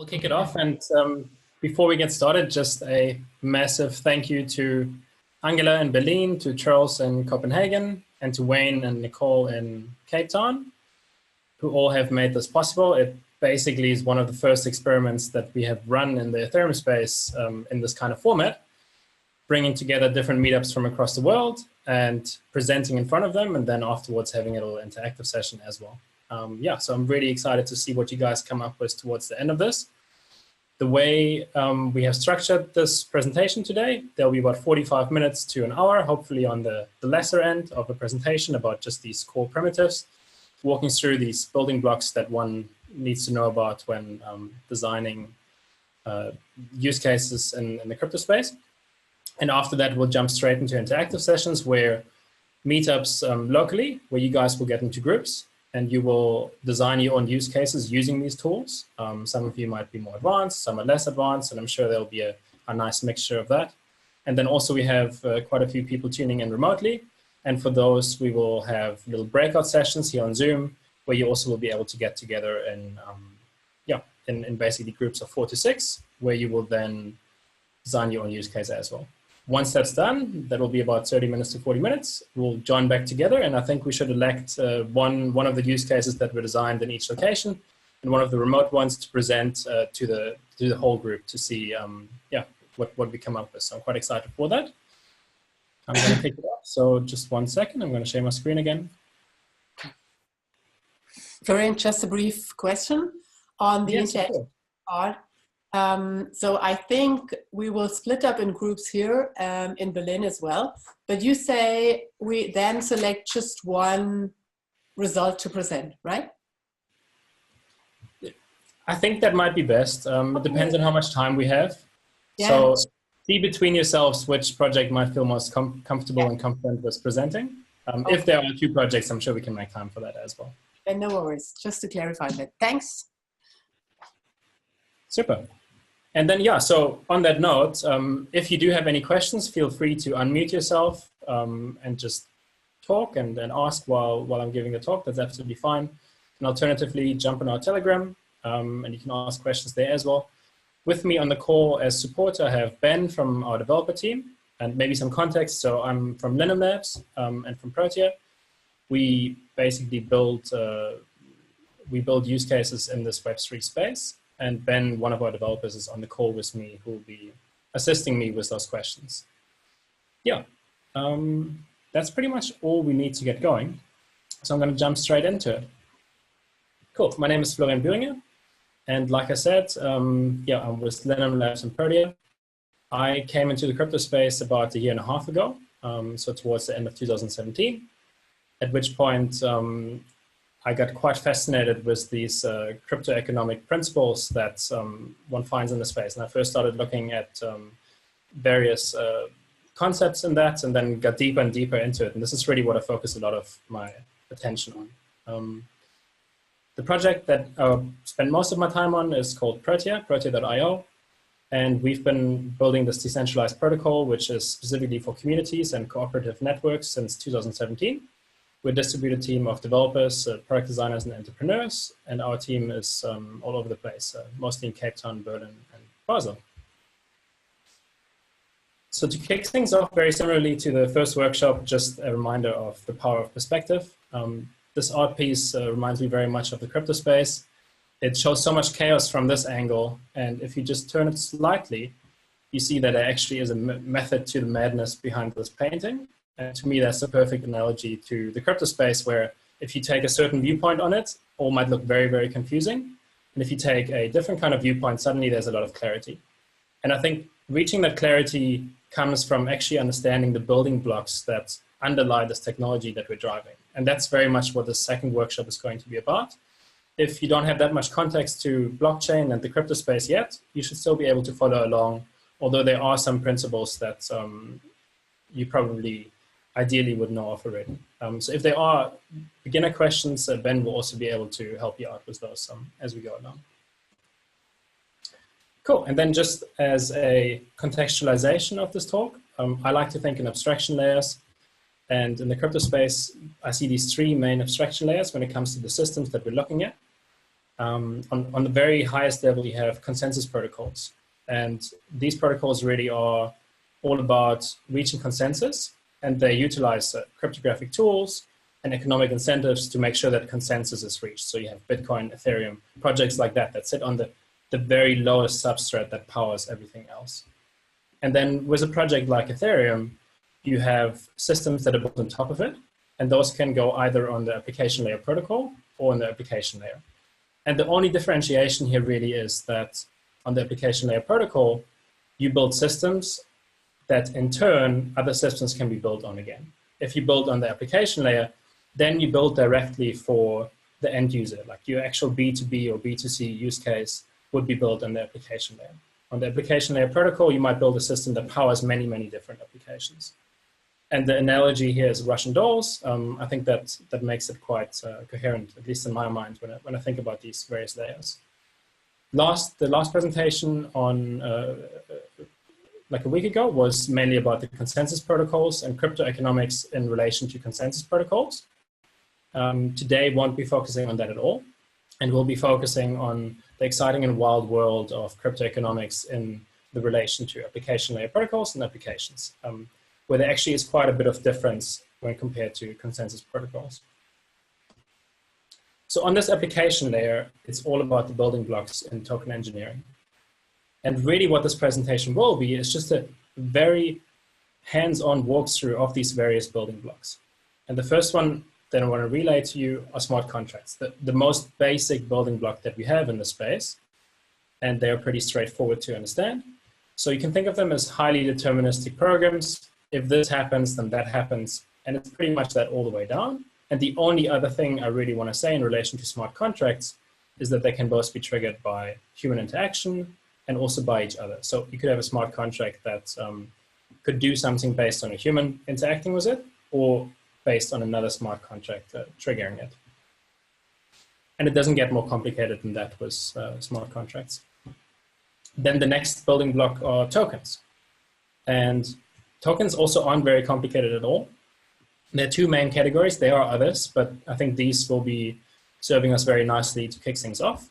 We'll kick it off. And before we get started, just a massive thank you to Angela in Berlin, to Charles in Copenhagen, and to Wayne and Nicole in Cape Town, who all have made this possible. It basically is one of the first experiments that we have run in the Ethereum space in this kind of format, bringing together different meetups from across the world and presenting in front of them, and then afterwards having a little interactive session as well. Yeah, so I'm really excited to see what you guys come up with towards the end of this. The way we have structured this presentation today, there'll be about 45 minutes to an hour, hopefully on the lesser end of the presentation about just these core primitives, walking through these building blocks that one needs to know about when designing use cases in the crypto space. And after that, we'll jump straight into interactive sessions where meetups locally, where you guys will get into groups and you will design your own use cases using these tools. Some of you might be more advanced, some are less advanced, and I'm sure there'll be a nice mixture of that. And then also we have quite a few people tuning in remotely. And for those, we will have little breakout sessions here on Zoom, where you also will be able to get together in basically groups of 4 to 6, where you will then design your own use case as well. Once that's done, that will be about 30 minutes to 40 minutes. We'll join back together, and I think we should elect one of the use cases that were designed in each location, and one of the remote ones to present to the whole group to see what we come up with. So I'm quite excited for that. I'm going to pick it up. So just 1 second. I'm going to share my screen again. Florian, just a brief question on the interactive part. So I think we will split up in groups here in Berlin as well. But you say we then select just one result to present, right? I think that might be best. It depends on how much time we have. Yeah. So see between yourselves which project might feel most comfortable and confident with presenting. If there are 2 projects, I'm sure we can make time for that as well. And no worries, just to clarify that. Thanks. Super. And then, yeah, so on that note, if you do have any questions, feel free to unmute yourself and just talk and ask while I'm giving the talk. That's absolutely fine. And alternatively, jump on our Telegram and you can ask questions there as well. With me on the call as support, I have Ben from our developer team, and maybe some context. So I'm from Linum Labs and from Protea. We basically build use cases in this Web3 space. And Ben, one of our developers, is on the call with me, who will be assisting me with those questions. Yeah, that's pretty much all we need to get going. So I'm going to jump straight into it. Cool. My name is Florian Büringer. And like I said, I'm with Linum Labs and Protea. I came into the crypto space about 1.5 years ago, so towards the end of 2017, at which point I got quite fascinated with these cryptoeconomic principles that one finds in the space. And I first started looking at various concepts in that, and then got deeper and deeper into it. And this is really what I focus a lot of my attention on. The project that I spent most of my time on is called Protea, Protea.io. And we've been building this decentralized protocol, which is specifically for communities and cooperative networks since 2017. We're a distributed team of developers, product designers, and entrepreneurs, and our team is all over the place, mostly in Cape Town, Berlin, and Basel. So to kick things off, very similarly to the first workshop, just a reminder of the power of perspective. This art piece reminds me very much of the crypto space. It shows so much chaos from this angle, and if you just turn it slightly, you see that there actually is a method to the madness behind this painting. And to me, that's a perfect analogy to the crypto space, where if you take a certain viewpoint on it, all might look very, very confusing. And if you take a different kind of viewpoint, suddenly there's a lot of clarity. And I think reaching that clarity comes from actually understanding the building blocks that underlie this technology that we're driving. And that's very much what the second workshop is going to be about. If you don't have that much context to blockchain and the crypto space yet, you should still be able to follow along, although there are some principles that you probably ideally would know of already. So if there are beginner questions, Ben will also be able to help you out with those as we go along. Cool, and then just as a contextualization of this talk, I like to think in abstraction layers. And in the crypto space, I see these 3 main abstraction layers when it comes to the systems that we're looking at. On the very highest level, you have consensus protocols. And these protocols really are all about reaching consensus, and they utilize cryptographic tools and economic incentives to make sure that consensus is reached. So you have Bitcoin, Ethereum, projects like that that sit on the very lowest substrate that powers everything else. And then with a project like Ethereum, you have systems that are built on top of it, and those can go either on the application layer protocol or on the application layer. And the only differentiation here really is that on the application layer protocol, you build systems that in turn, other systems can be built on again. If you build on the application layer, then you build directly for the end user, like your actual B2B or B2C use case would be built on the application layer. On the application layer protocol, you might build a system that powers many, many different applications. And the analogy here is Russian dolls. I think that makes it quite coherent, at least in my mind, when I think about these various layers. The last presentation on like a week ago was mainly about the consensus protocols and cryptoeconomics in relation to consensus protocols. Today won't be focusing on that at all, and we'll be focusing on the exciting and wild world of cryptoeconomics in the relation to application layer protocols and applications, where there actually is quite a bit of difference when compared to consensus protocols. So on this application layer, it's all about the building blocks in token engineering. And really what this presentation will be is just a very hands-on walkthrough of these various building blocks. And the first one that I want to relay to you are smart contracts, the most basic building block that we have in the space. And they're pretty straightforward to understand. So you can think of them as highly deterministic programs. If this happens, then that happens. And it's pretty much that all the way down. And the only other thing I really want to say in relation to smart contracts is that they can both be triggered by human interaction and also by each other. So you could have a smart contract that could do something based on a human interacting with it, or based on another smart contract triggering it. And it doesn't get more complicated than that with smart contracts. Then the next building block are tokens. And tokens also aren't very complicated at all. There are two main categories. There are others, but I think these will be serving us very nicely to kick things off.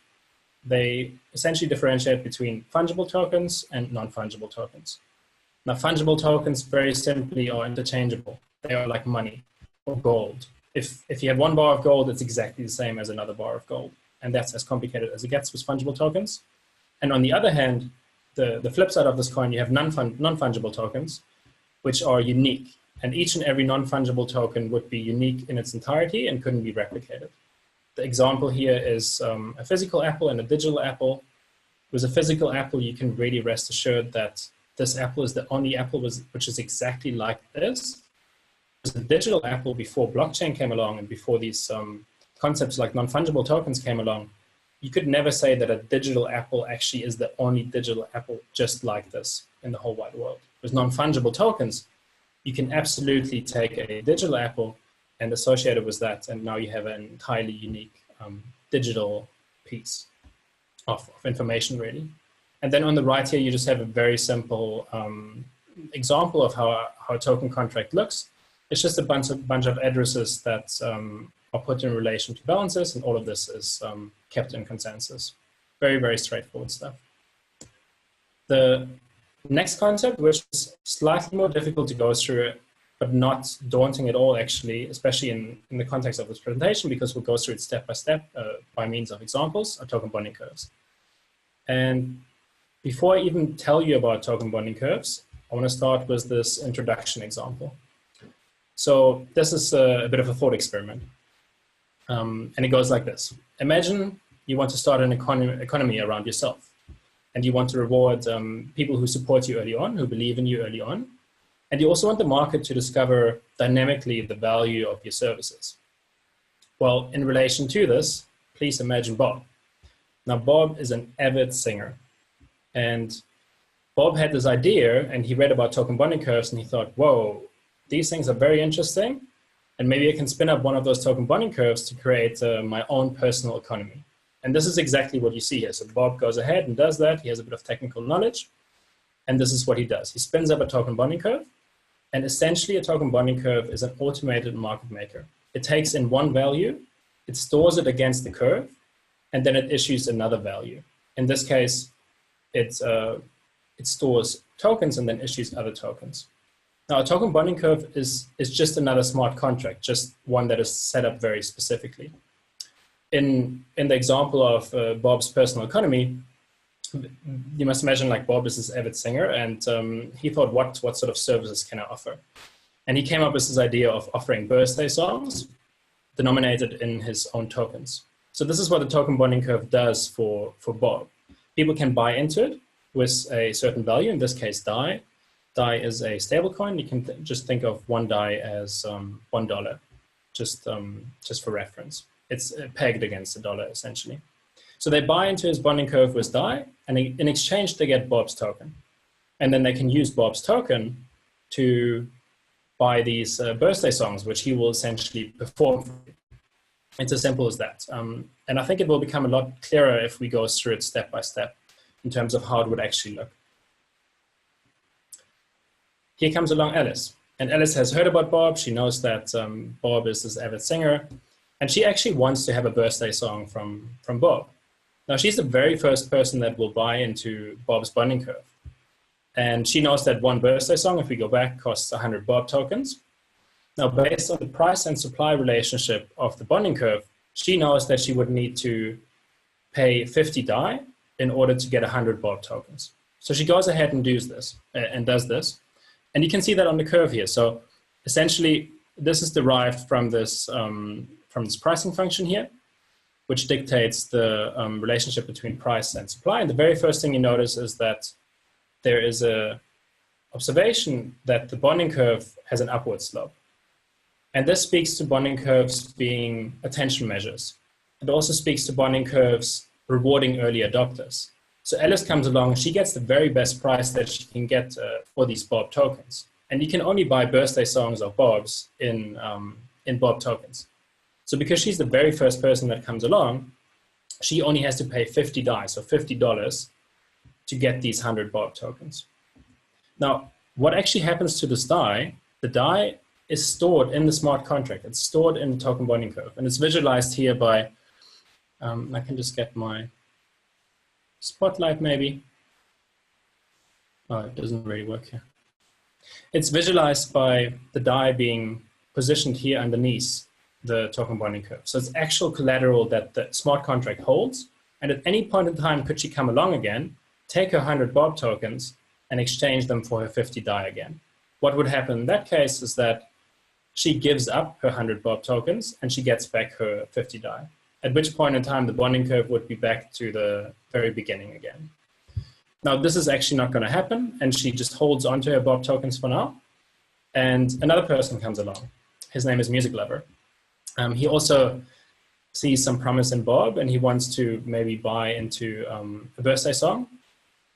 They essentially differentiate between fungible tokens and non-fungible tokens. Now, fungible tokens very simply are interchangeable. They are like money or gold. If you have one bar of gold, it's exactly the same as another bar of gold. And that's as complicated as it gets with fungible tokens. And on the other hand, the flip side of this coin, you have non-fungible tokens, which are unique. And each and every non-fungible token would be unique in its entirety and couldn't be replicated. The example here is a physical apple and a digital apple. With a physical apple, you can really rest assured that this apple is the only apple which is exactly like this. With a digital apple, before blockchain came along and before these concepts like non-fungible tokens came along, you could never say that a digital apple actually is the only digital apple just like this in the whole wide world. With non-fungible tokens, you can absolutely take a digital apple and associate it with that, and now you have an entirely unique digital piece of information, really. And then on the right here, you just have a very simple example of how a token contract looks. It's just a bunch of addresses that are put in relation to balances, and all of this is kept in consensus. Very, very straightforward stuff. The next concept, which is slightly more difficult to go through, but not daunting at all, actually, especially in the context of this presentation, because we'll go through it step by step by means of examples, are token bonding curves. And before I even tell you about token bonding curves, I want to start with this introduction example. So this is a bit of a thought experiment. And it goes like this. Imagine you want to start an economy around yourself, and you want to reward people who support you early on, who believe in you early on. And you also want the market to discover dynamically the value of your services. Well, in relation to this, please imagine Bob. Now, Bob is an avid singer. And Bob had this idea, and he read about token bonding curves, and he thought, whoa, these things are very interesting. And maybe I can spin up one of those token bonding curves to create my own personal economy. And this is exactly what you see here. So Bob goes ahead and does that. He has a bit of technical knowledge. And this is what he does. He spins up a token bonding curve. And essentially, a token bonding curve is an automated market maker. It takes in one value, it stores it against the curve, and then it issues another value. In this case, it stores tokens and then issues other tokens. Now, a token bonding curve is just another smart contract, just one that is set up very specifically. In the example of Bob's personal economy, you must imagine like Bob is this avid singer, and he thought, what sort of services can I offer? And he came up with this idea of offering birthday songs denominated in his own tokens. So this is what the token bonding curve does for Bob. People can buy into it with a certain value, in this case, DAI. DAI is a stable coin. You can just think of one DAI as $1, just for reference. It's pegged against the dollar, essentially. So they buy into his bonding curve with DAI, and in exchange, they get Bob's token. And then they can use Bob's token to buy these birthday songs, which he will essentially perform for you. It's as simple as that. And I think it will become a lot clearer if we go through it step by step in terms of how it would actually look. Here comes along Alice. And Alice has heard about Bob. She knows that Bob is this avid singer. And she actually wants to have a birthday song from Bob. Now, she's the very first person that will buy into Bob's bonding curve. And she knows that one birthday song, if we go back, costs 100 Bob tokens. Now, based on the price and supply relationship of the bonding curve, she knows that she would need to pay 50 DAI in order to get 100 Bob tokens. So she goes ahead and does this. And you can see that on the curve here. So essentially, this is derived from this pricing function here, which dictates the relationship between price and supply. And the very first thing you notice is that there is a observation that the bonding curve has an upward slope. And this speaks to bonding curves being attention measures. It also speaks to bonding curves rewarding early adopters. So Alice comes along, she gets the very best price that she can get for these Bob tokens. And you can only buy birthday songs of Bob's in Bob tokens. So because she's the very first person that comes along, she only has to pay 50 DAI, so $50, to get these 100 Bob tokens. Now, what actually happens to this DAI? The DAI is stored in the smart contract. It's stored in the token bonding curve. And it's visualized here by, I can just get my spotlight maybe. Oh, it doesn't really work here. It's visualized by the DAI being positioned here underneath the token bonding curve. So it's actual collateral that the smart contract holds. And at any point in time, could she come along again, take her 100 Bob tokens and exchange them for her 50 DAI again. What would happen in that case is that she gives up her 100 Bob tokens and she gets back her 50 DAI, at which point in time the bonding curve would be back to the very beginning again. Now, this is actually not going to happen, and she just holds onto her Bob tokens for now. And another person comes along. His name is Music Lover. He also sees some promise in Bob, and he wants to maybe buy into a birthday song.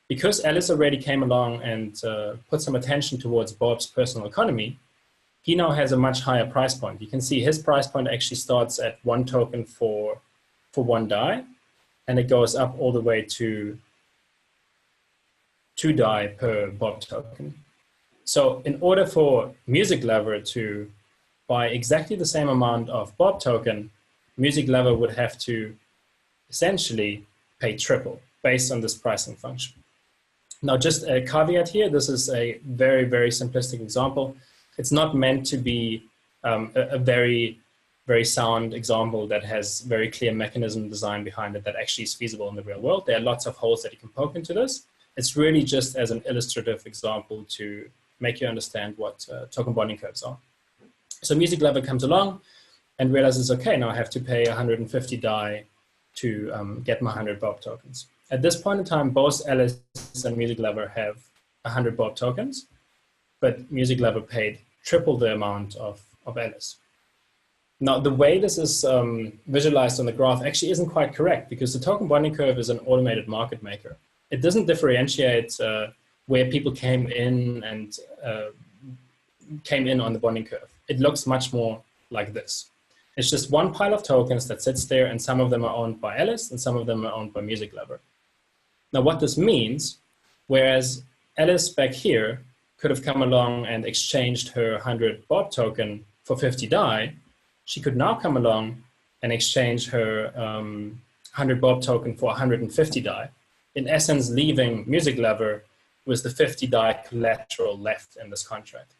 Because Alice already came along and put some attention towards Bob's personal economy, he now has a much higher price point. You can see his price point actually starts at 1 token for 1 DAI, and it goes up all the way to 2 DAI per Bob token. So in order for Music Lover to buy exactly the same amount of Bob token, Music Lover would have to essentially pay triple based on this pricing function. Now, just a caveat here, this is a very, very simplistic example. It's not meant to be a very, very sound example that has very clear mechanism design behind it that actually is feasible in the real world. There are lots of holes that you can poke into this. It's really just as an illustrative example to make you understand what token bonding curves are. So Music Lover comes along and realizes, okay, now I have to pay 150 DAI to get my 100 Bob tokens. At this point in time, both Alice and Music Lover have 100 Bob tokens, but Music Lover paid triple the amount of Alice. Now, the way this is visualized on the graph actually isn't quite correct, because the token bonding curve is an automated market maker. It doesn't differentiate where people came in on the bonding curve. It looks much more like this. It's just one pile of tokens that sits there, and some of them are owned by Alice and some of them are owned by Music Lover. Now, what this means, whereas Alice back here could have come along and exchanged her 100 Bob token for 50 DAI, she could now come along and exchange her 100 Bob token for 150 DAI, in essence leaving music lover with the 50 DAI collateral left in this contract.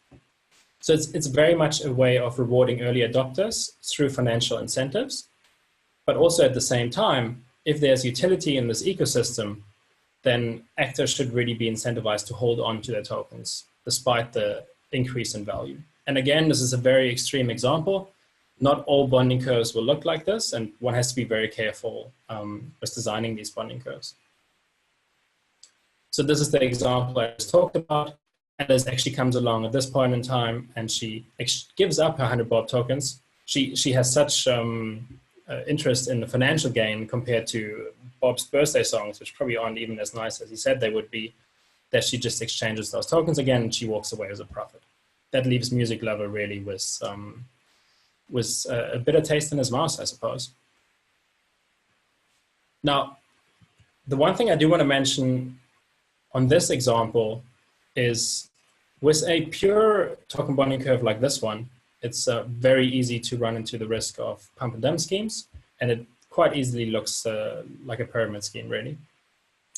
So it's very much a way of rewarding early adopters through financial incentives, but also at the same time, if there's utility in this ecosystem, then actors should really be incentivized to hold on to their tokens despite the increase in value. And again, this is a very extreme example. Not all bonding curves will look like this, and one has to be very careful with designing these bonding curves. So this is the example I just talked about. Alice actually comes along at this point in time, and she gives up her 100 Bob tokens. She has such interest in the financial gain compared to Bob's birthday songs, which probably aren't even as nice as he said they would be, that she just exchanges those tokens again and she walks away as a profit. That leaves music lover really with a bitter taste in his mouth, I suppose. Now, the one thing I do want to mention on this example is with a pure token bonding curve like this one, it's very easy to run into the risk of pump and dump schemes, and it quite easily looks like a pyramid scheme, really.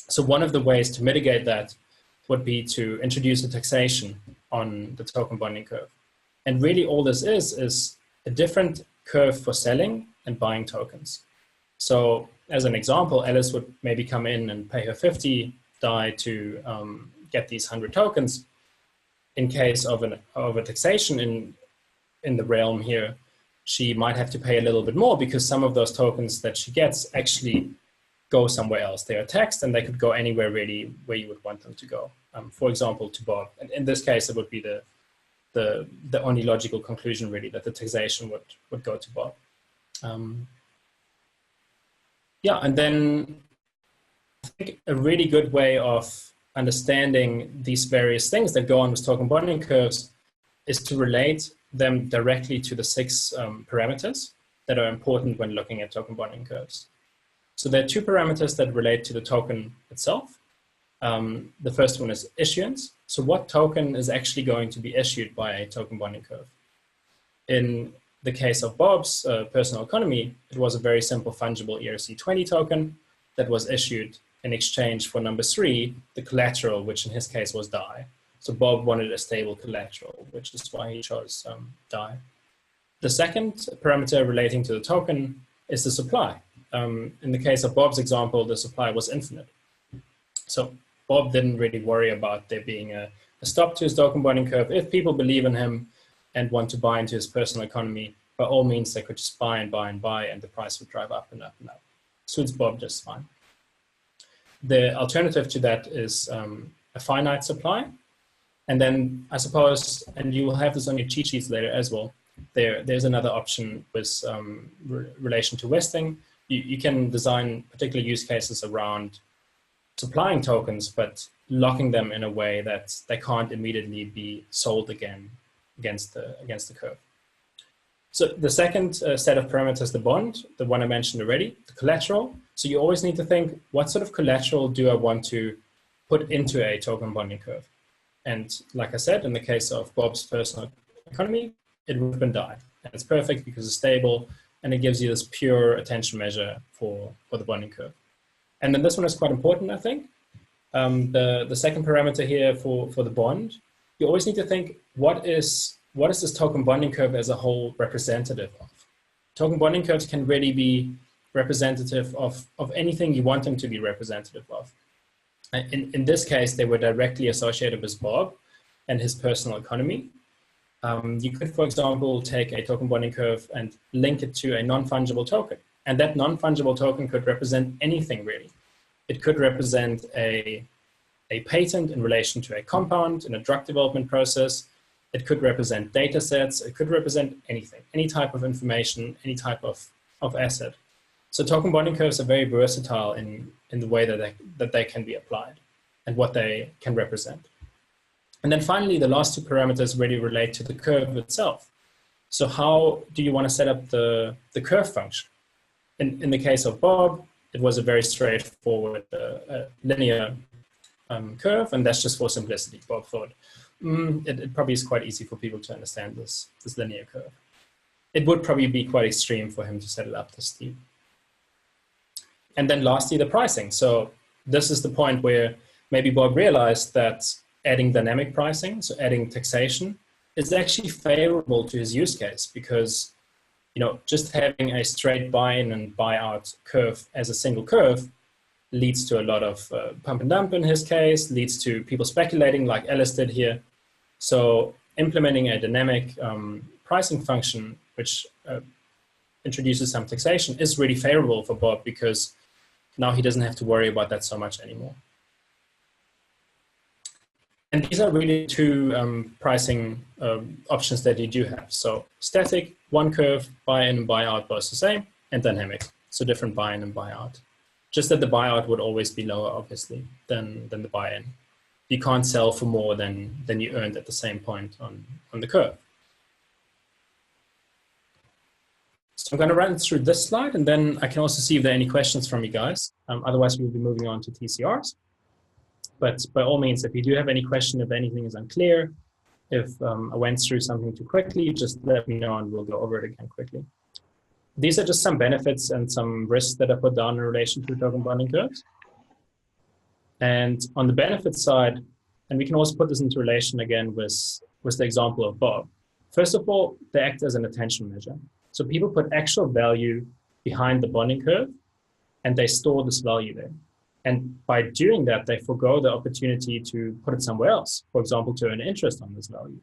So one of the ways to mitigate that would be to introduce a taxation on the token bonding curve. And really all this is a different curve for selling and buying tokens. So as an example, Alice would maybe come in and pay her 50 DAI to get these 100 tokens. In case of a taxation in the realm here, she might have to pay a little bit more because some of those tokens that she gets actually go somewhere else. They are taxed and they could go anywhere really where you would want them to go. For example, to Bob. And in this case, it would be the only logical conclusion really, that the taxation would go to Bob. Yeah, and then I think a really good way of understanding these various things that go on with token bonding curves is to relate them directly to the 6 parameters that are important when looking at token bonding curves. So there are 2 parameters that relate to the token itself. The first one is issuance. So what token is actually going to be issued by a token bonding curve? In the case of Bob's personal economy, it was a very simple fungible ERC20 token that was issued in exchange for number 3, the collateral, which in his case was DAI. So Bob wanted a stable collateral, which is why he chose DAI. The second parameter relating to the token is the supply. In the case of Bob's example, the supply was infinite. So Bob didn't really worry about there being a stop to his token bonding curve. If people believe in him and want to buy into his personal economy, by all means, they could just buy and buy and buy, and the price would drive up and up and up. Suits Bob just fine. The alternative to that is a finite supply. And then I suppose, and you will have this on your cheat sheets later as well, there's another option with relation to vesting. You can design particular use cases around supplying tokens, but locking them in a way that they can't immediately be sold again against the curve. So the second set of parameters, the bond, the one I mentioned already, the collateral. So you always need to think, what sort of collateral do I want to put into a token bonding curve? And like I said, in the case of Bob's personal economy, it would have been DAI. And it's perfect because it's stable and it gives you this pure attention measure for the bonding curve. And then this one is quite important, I think. The second parameter here for the bond, you always need to think, what is this token bonding curve as a whole representative of? Token bonding curves can really be representative of anything you want them to be representative of. In this case, they were directly associated with Bob and his personal economy. You could, for example, take a token bonding curve and link it to a non-fungible token. And that non-fungible token could represent anything, really. It could represent a patent in relation to a compound in a drug development process. It could represent data sets. It could represent anything, any type of information, any type of asset. So token bonding curves are very versatile in the way that they can be applied and what they can represent. And then finally, the last 2 parameters really relate to the curve itself. So how do you want to set up the curve function? In the case of Bob, it was a very straightforward linear curve, and that's just for simplicity. Bob thought, it probably is quite easy for people to understand this linear curve. It would probably be quite extreme for him to set it up this steep. And then lastly, the pricing. So this is the point where maybe Bob realized that adding dynamic pricing, so adding taxation, is actually favorable to his use case, because just having a straight buy-in and buy-out curve as a single curve leads to a lot of pump and dump in his case, leads to people speculating like Alice did here. So implementing a dynamic pricing function, which introduces some taxation, is really favorable for Bob, because now he doesn't have to worry about that so much anymore. And these are really two pricing options that you do have. So static, one curve, buy-in and buy-out both the same, and dynamic, so different buy-in and buy-out. Just that the buy-out would always be lower, obviously, than the buy-in. You can't sell for more than you earned at the same point on the curve. So I'm going to run through this slide, and then I can also see if there are any questions from you guys. Otherwise, we'll be moving on to TCRs. But by all means, if you do have any question, if anything is unclear, if I went through something too quickly, just let me know and we'll go over it again quickly. These are just some benefits and some risks that I put down in relation to token bonding curves. And on the benefit side, and we can also put this into relation again with the example of Bob. First of all, they act as an attention measure. So people put actual value behind the bonding curve, and they store this value there. And by doing that, they forego the opportunity to put it somewhere else, for example, to earn interest on this value.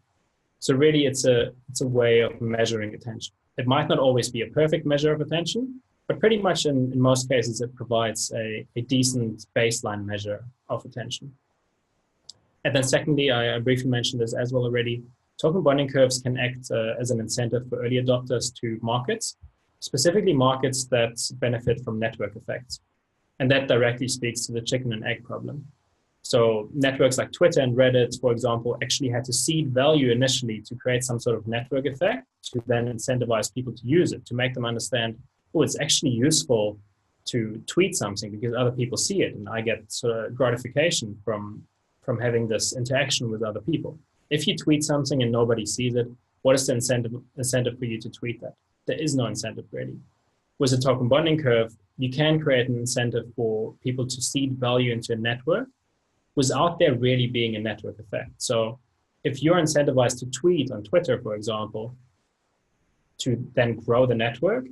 So really, it's a way of measuring attention. It might not always be a perfect measure of attention, but pretty much in most cases, it provides a decent baseline measure of attention. And then secondly, I briefly mentioned this as well already, token bonding curves can act as an incentive for early adopters to markets, specifically markets that benefit from network effects. And that directly speaks to the chicken and egg problem. So networks like Twitter and Reddit, for example, actually had to seed value initially to create some sort of network effect to then incentivize people to use it, to make them understand, oh, it's actually useful to tweet something because other people see it and I get sort of gratification from having this interaction with other people. If you tweet something and nobody sees it, what is the incentive for you to tweet that? There is no incentive really. With a token bonding curve, you can create an incentive for people to seed value into a network without there really being a network effect. So if you're incentivized to tweet on Twitter, for example, to then grow the network,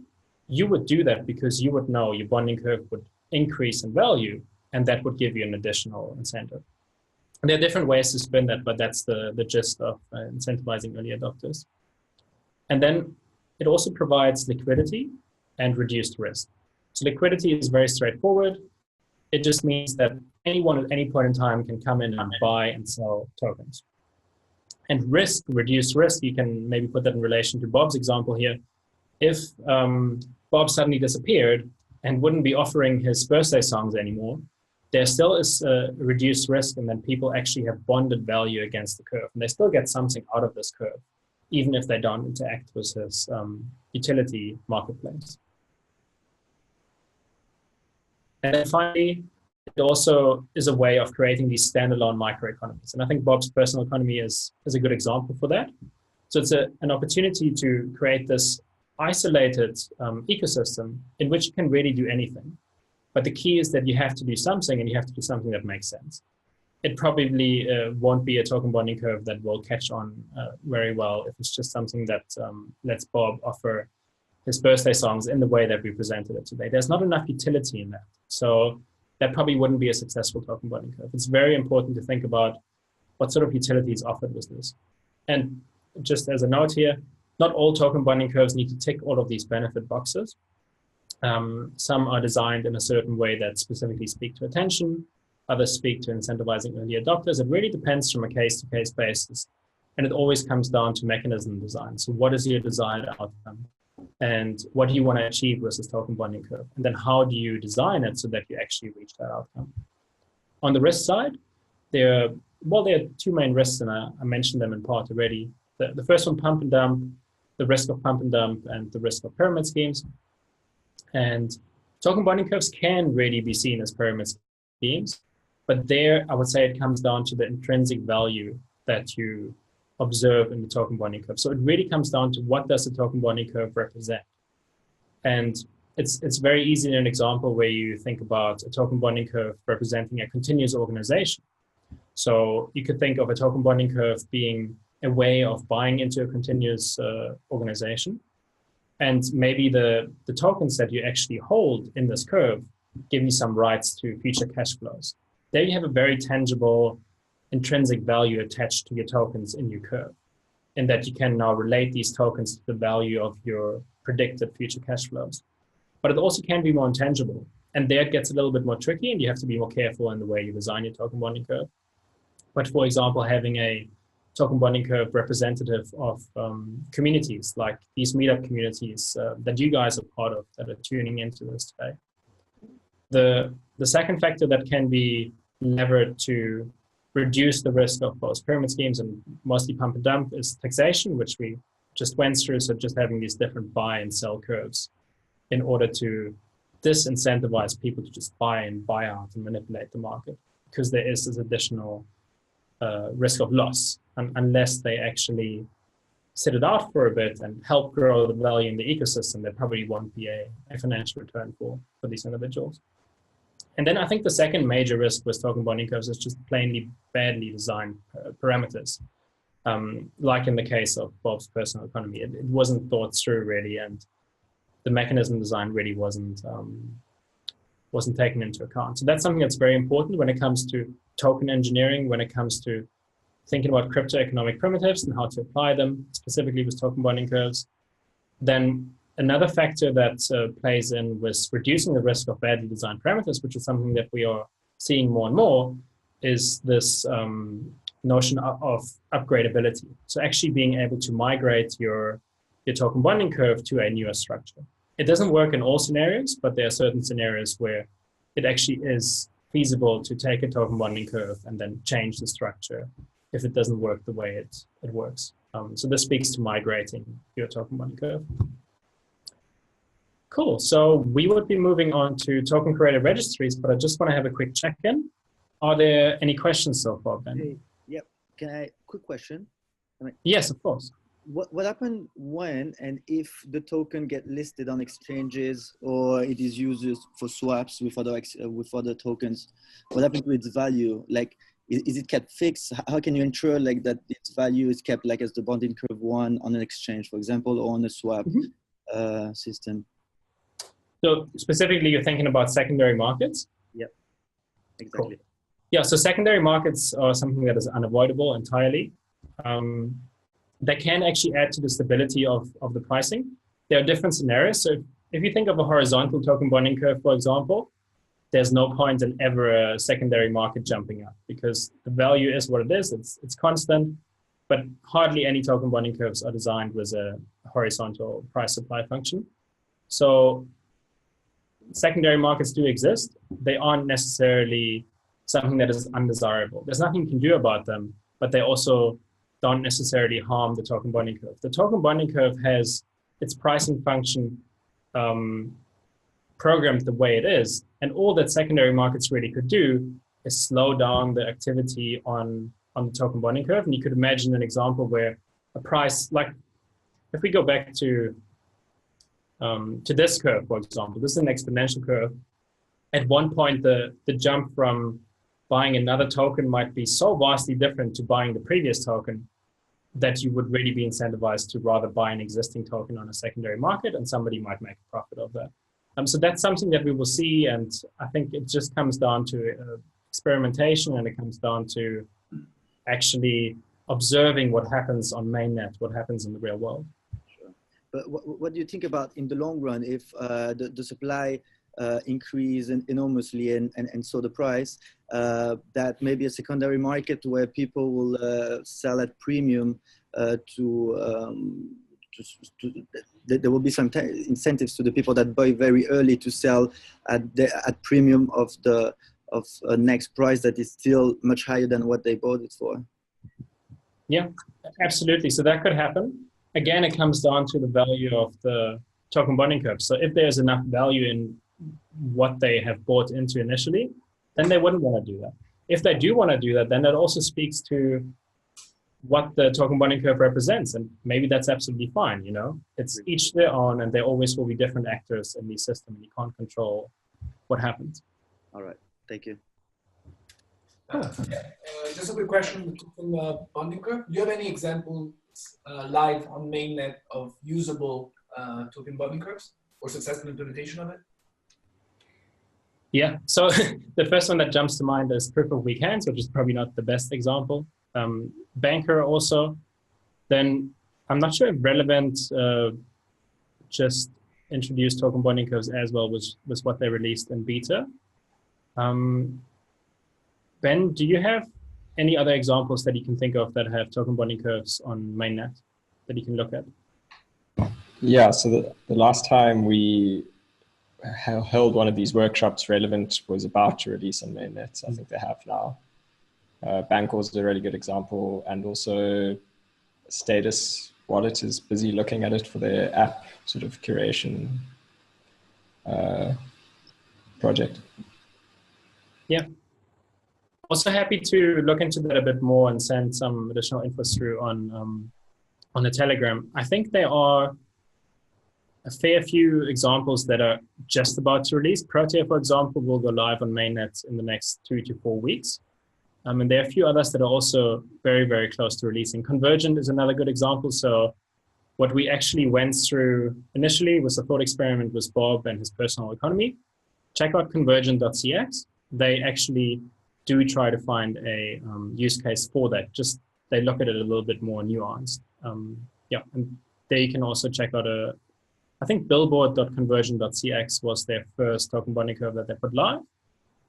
you would do that because you would know your bonding curve would increase in value, and that would give you an additional incentive. And there are different ways to spin that, but that's the gist of incentivizing early adopters. And then it also provides liquidity and reduced risk. So liquidity is very straightforward. It just means that anyone at any point in time can come in and buy and sell tokens. And risk, reduced risk, you can maybe put that in relation to Bob's example here. If Bob suddenly disappeared and wouldn't be offering his birthday songs anymore, there still is a reduced risk, and then people actually have bonded value against the curve. And they still get something out of this curve, even if they don't interact with his utility marketplace. And then finally, it also is a way of creating these standalone microeconomies. And I think Bob's personal economy is a good example for that. So it's an opportunity to create this isolated ecosystem in which you can really do anything. But the key is that you have to do something, and you have to do something that makes sense. It probably won't be a token bonding curve that will catch on very well if it's just something that lets Bob offer his birthday songs in the way that we presented it today. There's not enough utility in that. So that probably wouldn't be a successful token bonding curve. It's very important to think about what sort of utility is offered with this. And just as a note here, not all token bonding curves need to tick all of these benefit boxes. Some are designed in a certain way that specifically speak to attention. Others speak to incentivizing early adopters. It really depends from a case-to-case basis. And it always comes down to mechanism design. So what is your desired outcome? And what do you want to achieve with this token bonding curve? And then how do you design it so that you actually reach that outcome? On the risk side, there are two main risks, and I mentioned them in part already. The first one, pump and dump, the risk of pump and dump, and the risk of pyramid schemes. And token bonding curves can really be seen as pyramid schemes, but there I would say it comes down to the intrinsic value that you observe in the token bonding curve. So it really comes down to what does the token bonding curve represent? And it's very easy in an example where you think about a token bonding curve representing a continuous organization. So you could think of a token bonding curve being a way of buying into a continuous organization. And maybe the tokens that you actually hold in this curve give you some rights to future cash flows. There you have a very tangible intrinsic value attached to your tokens in your curve, in that you can now relate these tokens to the value of your predicted future cash flows. But it also can be more intangible. And there it gets a little bit more tricky, and you have to be more careful in the way you design your token bonding curve. But for example, having a token bonding curve representative of communities, like these meetup communities that you guys are part of, that are tuning into this today. The second factor that can be levered to reduce the risk of both pyramid schemes and mostly pump and dump is taxation, which we just went through. So just having these different buy and sell curves in order to disincentivize people to just buy and buy out and manipulate the market, because there is this additional risk of loss, unless they actually sit it out for a bit and help grow the value in the ecosystem. There probably won't be a financial return for these individuals. And then I think the second major risk with token bonding curves is just plainly badly designed parameters. Like in the case of Bob's personal economy, it wasn't thought through really, and the mechanism design really wasn't taken into account. So that's something that's very important when it comes to token engineering, when it comes to thinking about cryptoeconomic primitives and how to apply them, specifically with token bonding curves. Then another factor that plays in with reducing the risk of badly designed parameters, which is something that we are seeing more and more, is this notion of upgradability. So actually being able to migrate your token bonding curve to a newer structure. It doesn't work in all scenarios, but there are certain scenarios where it actually is feasible to take a token bonding curve and then change the structure if it doesn't work the way it works. So this speaks to migrating your token bonding curve. Cool, so we would be moving on to token curated registries, but I just want to have a quick check-in. Are there any questions so far, Ben? Hey, yep, quick question. Yes, of course. What happened when and if the token get listed on exchanges or it is used for swaps with other tokens? What happened to its value? Like, is it kept fixed? How can you ensure like that its value is kept like as the bonding curve one on an exchange, for example, or on a swap system? So specifically, you're thinking about secondary markets? Yep, exactly. Cool. Yeah, so secondary markets are something that is unavoidable entirely. They can actually add to the stability of the pricing. There are different scenarios. So if you think of a horizontal token bonding curve, for example, there's no point in ever a secondary market jumping up, because the value is what it is. It's constant, but hardly any token bonding curves are designed with a horizontal price supply function. So secondary markets do exist. They aren't necessarily something that is undesirable. There's nothing you can do about them, but they also don't necessarily harm the token bonding curve. The token bonding curve has its pricing function programmed the way it is, and all that secondary markets really could do is slow down the activity on the token bonding curve. And you could imagine an example where a price, like if we go back to this curve, for example, this is an exponential curve. At one point, the jump from buying another token might be so vastly different to buying the previous token that you would really be incentivized to rather buy an existing token on a secondary market, and somebody might make a profit of that. So that's something that we will see, and I think it just comes down to experimentation, and it comes down to actually observing what happens on mainnet, what happens in the real world. Sure. But what do you think about in the long run if the supply increase enormously and so the price, that maybe a secondary market where people will sell at premium there will be some incentives to the people that buy very early to sell at premium of next price that is still much higher than what they bought it for. Yeah, absolutely. So that could happen. Again, it comes down to the value of the token bonding curve. So if there's enough value in what they have bought into initially, then they wouldn't want to do that. If they do want to do that, then that also speaks to what the token bonding curve represents, and maybe that's absolutely fine. You know, it's each their own, and there always will be different actors in the system. You can't control what happens. All right, thank you. Just a quick question on the bonding curve. Do you have any examples live on mainnet of usable token bonding curves or successful implementation of it? Yeah, so the first one that jumps to mind is proof of weak hands, which is probably not the best example. Banker also. Then I'm not sure if Relevant just introduced token bonding curves as well, was what they released in beta. Ben, do you have any other examples that you can think of that have token bonding curves on mainnet that you can look at? Yeah, so the last time we held one of these workshops, Relevant was about to release on mainnet. I think they have now. Bancor is a really good example, and also Status Wallet is busy looking at it for their app sort of curation project. Yeah. Also happy to look into that a bit more and send some additional info through on the Telegram. I think there are a fair few examples that are just about to release. Protea, for example, will go live on mainnet in the next 2 to 4 weeks. And there are a few others that are also very, very close to releasing. Convergent is another good example. So what we actually went through initially was a thought experiment with Bob and his personal economy. Check out convergent.cx. They actually do try to find a use case for that. Just they look at it a little bit more nuanced. Yeah, and there you can also check out I think billboard.convergent.cx was their first token bonding curve that they put live.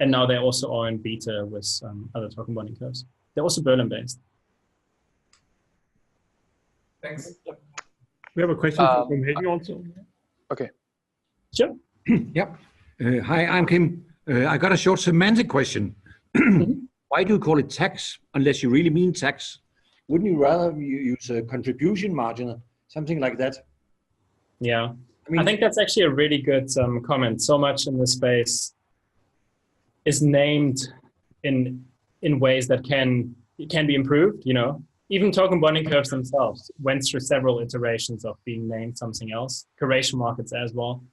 And now they also are in beta with other token bonding curves. They're also Berlin-based. Thanks. We have a question from Copenhagen also. Okay. Sure. Yep. Hi, I'm Kim. I got a short semantic question. Why do you call it tax unless you really mean tax? Wouldn't you rather use a contribution margin, something like that? Yeah, I think that's actually a really good comment. So much in this space is named in ways that can be improved. You know, even token bonding curves themselves went through several iterations of being named something else. Curation markets as well.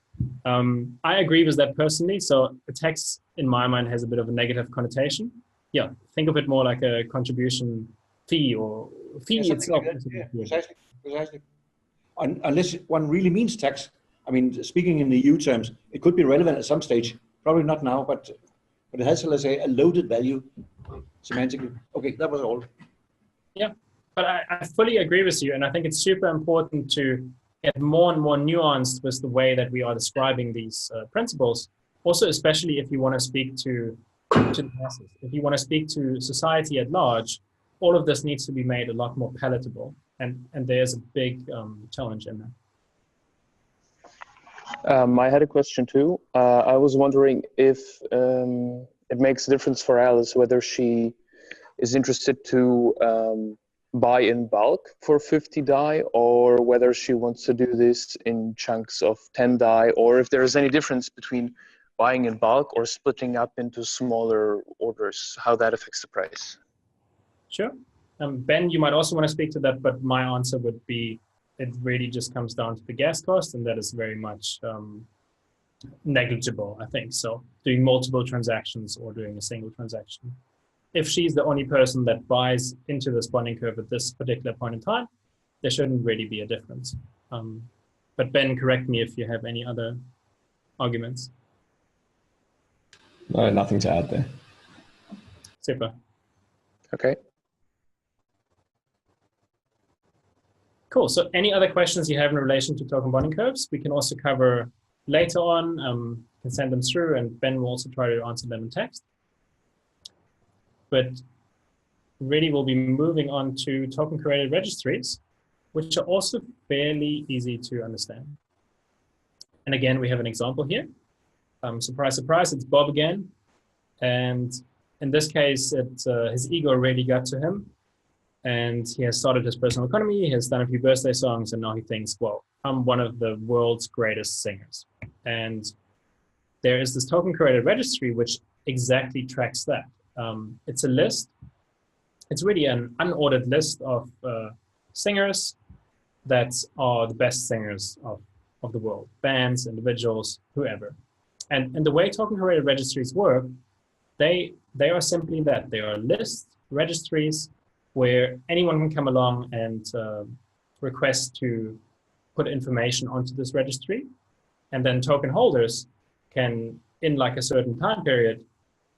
I agree with that personally. So the tax, in my mind, has a bit of a negative connotation. Yeah, think of it more like a contribution fee or fee itself. Like precisely. Unless one really means tax. I mean, speaking in the EU terms, it could be relevant at some stage. Probably not now, but it has, let's say, a loaded value semantically. Okay, that was all. Yeah, but I fully agree with you. And I think it's super important to get more and more nuanced with the way that we are describing these principles. Also, especially if you want to speak to the masses, if you want to speak to society at large, all of this needs to be made a lot more palatable. And there's a big challenge in that. I had a question too. I was wondering if it makes a difference for Alice whether she is interested to buy in bulk for 50 DAI or whether she wants to do this in chunks of 10 DAI, or if there is any difference between buying in bulk or splitting up into smaller orders, how that affects the price. Sure. Ben, you might also want to speak to that, but my answer would be it really just comes down to the gas cost, and that is very much negligible, I think. So doing multiple transactions or doing a single transaction. If she's the only person that buys into this bonding curve at this particular point in time, there shouldn't really be a difference. But Ben, correct me if you have any other arguments. No, nothing to add there. Super. Okay. Cool. So any other questions you have in relation to token bonding curves, we can also cover later on. You can send them through, and Ben will also try to answer them in text. But really, we'll be moving on to token-curated registries, which are also fairly easy to understand. And again, we have an example here. Surprise, surprise, it's Bob again. And in this case, his ego really got to him. And he has started his personal economy, he has done a few birthday songs, and now he thinks, well, I'm one of the world's greatest singers. And there is this token-curated registry which exactly tracks that. It's a list. it's really an unordered list of singers that are the best singers of the world, bands, individuals, whoever. And the way token curated registries work, they are simply that. They are lists, registries, where anyone can come along and request to put information onto this registry. And then token holders can, in like a certain time period,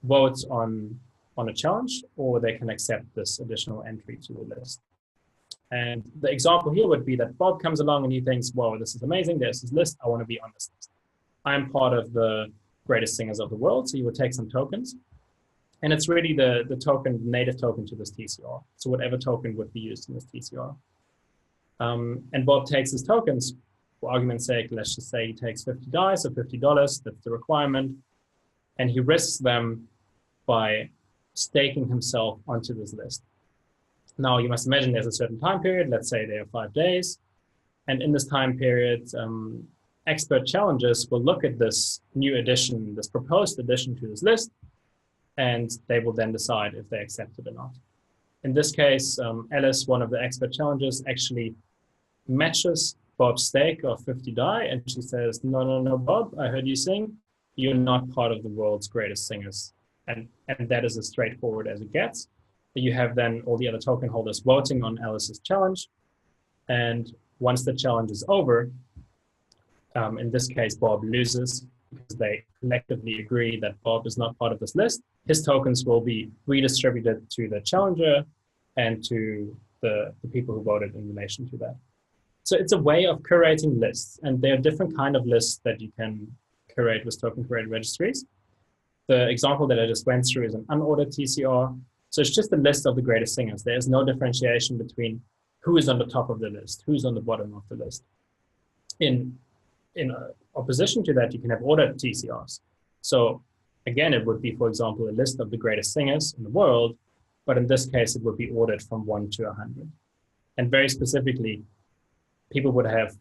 vote on a challenge, or they can accept this additional entry to the list. And the example here would be that Bob comes along and he thinks, wow, this is amazing. There's this list. I want to be on this list. I'm part of the greatest singers of the world. So you would take some tokens. And it's really the token, native token to this TCR. So whatever token would be used in this TCR. And Bob takes his tokens, for argument's sake, let's just say he takes 50 DAI, so $50, that's the requirement. And he risks them by staking himself onto this list. Now, you must imagine there's a certain time period, let's say there are 5 days. And in this time period, expert challengers will look at this new addition, this proposed addition to this list, and they will then decide if they accept it or not. In this case, Alice, one of the expert challengers, actually matches Bob's stake of 50 DAI, and she says, no, Bob, I heard you sing. You're not part of the world's greatest singers. And that is as straightforward as it gets. You have then all the other token holders voting on Alice's challenge. And once the challenge is over, in this case, Bob loses because they collectively agree that Bob is not part of this list. His tokens will be redistributed to the challenger and to the people who voted in relation to that. So it's a way of curating lists, and there are different kind of lists that you can curate with token curated registries. The example that I just went through is an unordered TCR. So it's just a list of the greatest singers. There's no differentiation between who is on the top of the list, who's on the bottom of the list. In opposition to that, you can have ordered TCRs. So again, it would be, for example, a list of the greatest singers in the world, but in this case, it would be ordered from 1 to 100. And very specifically, people would have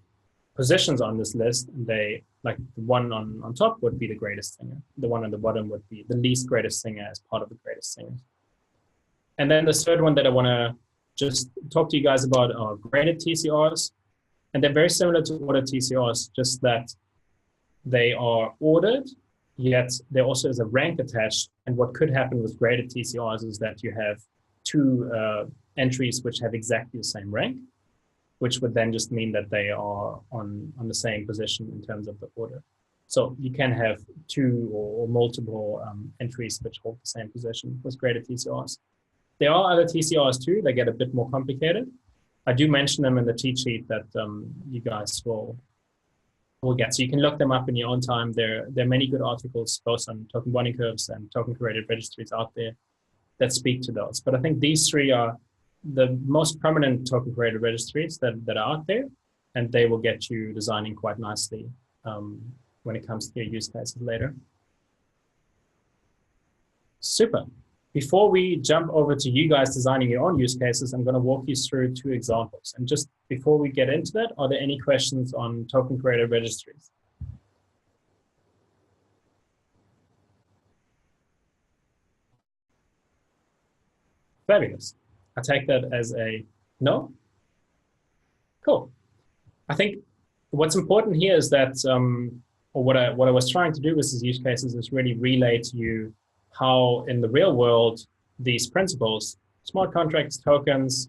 positions on this list, and they, like the one on top would be the greatest singer. The one on the bottom would be the least greatest singer as part of the greatest singers. And then the third one that I want to just talk to you guys about are graded TCRs. And they're very similar to ordered TCRs, just that they are ordered, yet there also is a rank attached. And what could happen with graded TCRs is that you have 2 entries which have exactly the same rank, which would then just mean that they are on the same position in terms of the order. So you can have 2 or multiple entries which hold the same position with graded TCRs. There are other TCRs too. They get a bit more complicated. I do mention them in the cheat sheet that you guys will get. So you can look them up in your own time. There are many good articles, both on token bonding curves and token curated registries out there that speak to those. But I think these 3 are the most prominent token curated registries that are out there, and they will get you designing quite nicely when it comes to your use cases later. Super. Before we jump over to you guys designing your own use cases, I'm going to walk you through 2 examples. And just before we get into that, are there any questions on token curated registries? Fabulous. I take that as a no. Cool. I think what's important here is that, or what I was trying to do with these use cases is really relay to you how in the real world, these principles, smart contracts, tokens,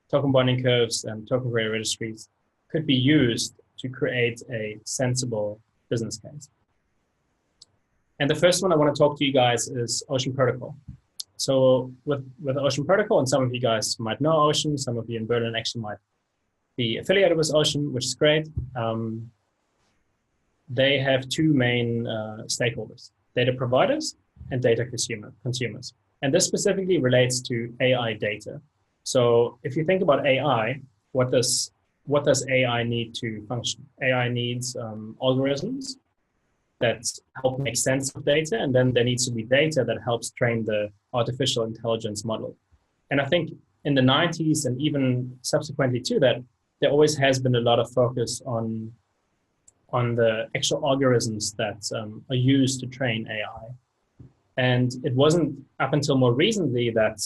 token bonding curves, and token curated registries could be used to create a sensible business case. And the first one I want to talk to you guys is Ocean Protocol. So with Ocean Protocol, and some of you guys might know Ocean, some of you in Berlin actually might be affiliated with Ocean, which is great. They have 2 main stakeholders, data providers and data consumers. And this specifically relates to AI data. So if you think about AI, what does AI need to function? AI needs algorithms that help make sense of data, and then there needs to be data that helps train the artificial intelligence model. And I think in the 90s and even subsequently to that, there always has been a lot of focus on the actual algorithms that are used to train AI. And it wasn't up until more recently that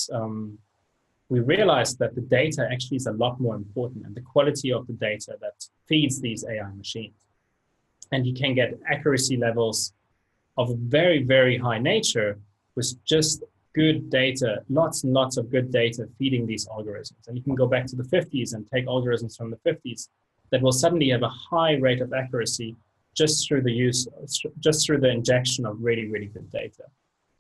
we realized that the data actually is a lot more important, and the quality of the data that feeds these AI machines. And you can get accuracy levels of a very, very high nature with just good data, lots and lots of good data feeding these algorithms. And you can go back to the 50s and take algorithms from the 50s that will suddenly have a high rate of accuracy just through the injection of really, really good data.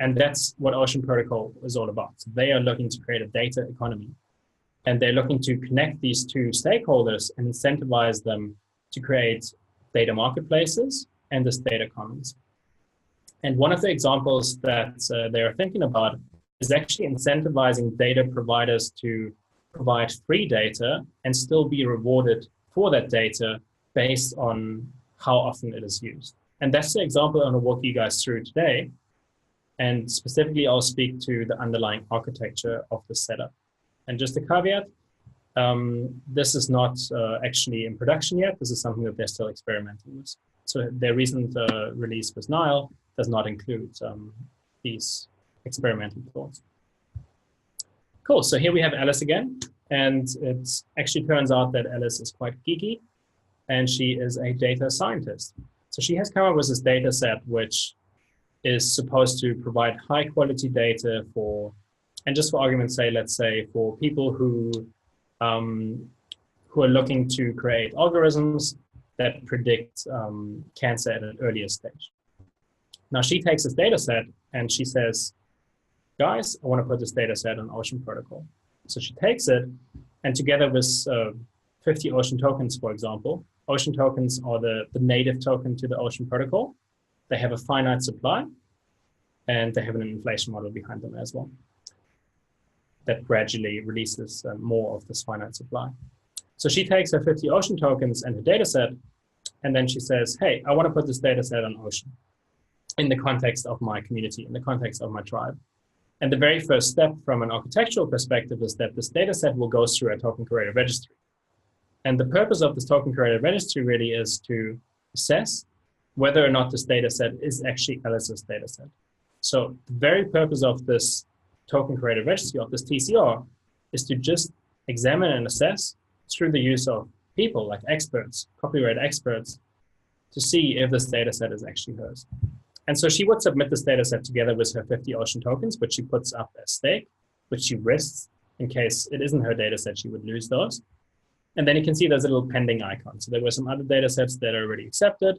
And that's what Ocean Protocol is all about. So they are looking to create a data economy, and they're looking to connect these two stakeholders and incentivize them to create data marketplaces and this data commons. And one of the examples that they're thinking about is actually incentivizing data providers to provide free data and still be rewarded for that data based on how often it is used. And that's the example I'm going to walk you guys through today. And specifically, I'll speak to the underlying architecture of the setup. And just a caveat, this is not actually in production yet. This is something that they're still experimenting with. So their recent release with Nile does not include these experimental thoughts. Cool, so here we have Alice again. And it actually turns out that Alice is quite geeky, and she is a data scientist. So she has come up with this data set, which is supposed to provide high quality data for, and just for argument's sake, let's say for people who are looking to create algorithms that predict cancer at an earlier stage. Now she takes this data set and she says, guys, I want to put this data set on Ocean Protocol. So she takes it, and together with 50 Ocean tokens, for example, Ocean tokens are the native token to the Ocean Protocol. They have a finite supply, and they have an inflation model behind them as well that gradually releases more of this finite supply. So she takes her 50 Ocean tokens and her data set, and then she says, hey, I want to put this data set on Ocean in the context of my community, in the context of my tribe. And the very first step from an architectural perspective is that this data set will go through a token curated registry. And the purpose of this token curated registry really is to assess whether or not this data set is actually Alice's data set. So the very purpose of this token curated registry, of this TCR, is to just examine and assess through the use of people like experts, copyright experts, to see if this data set is actually hers. And so she would submit this data set together with her 50 Ocean tokens, which she puts up as stake, which she risks in case it isn't her data set, she would lose those. And then you can see there's a little pending icon. So there were some other data sets that are already accepted.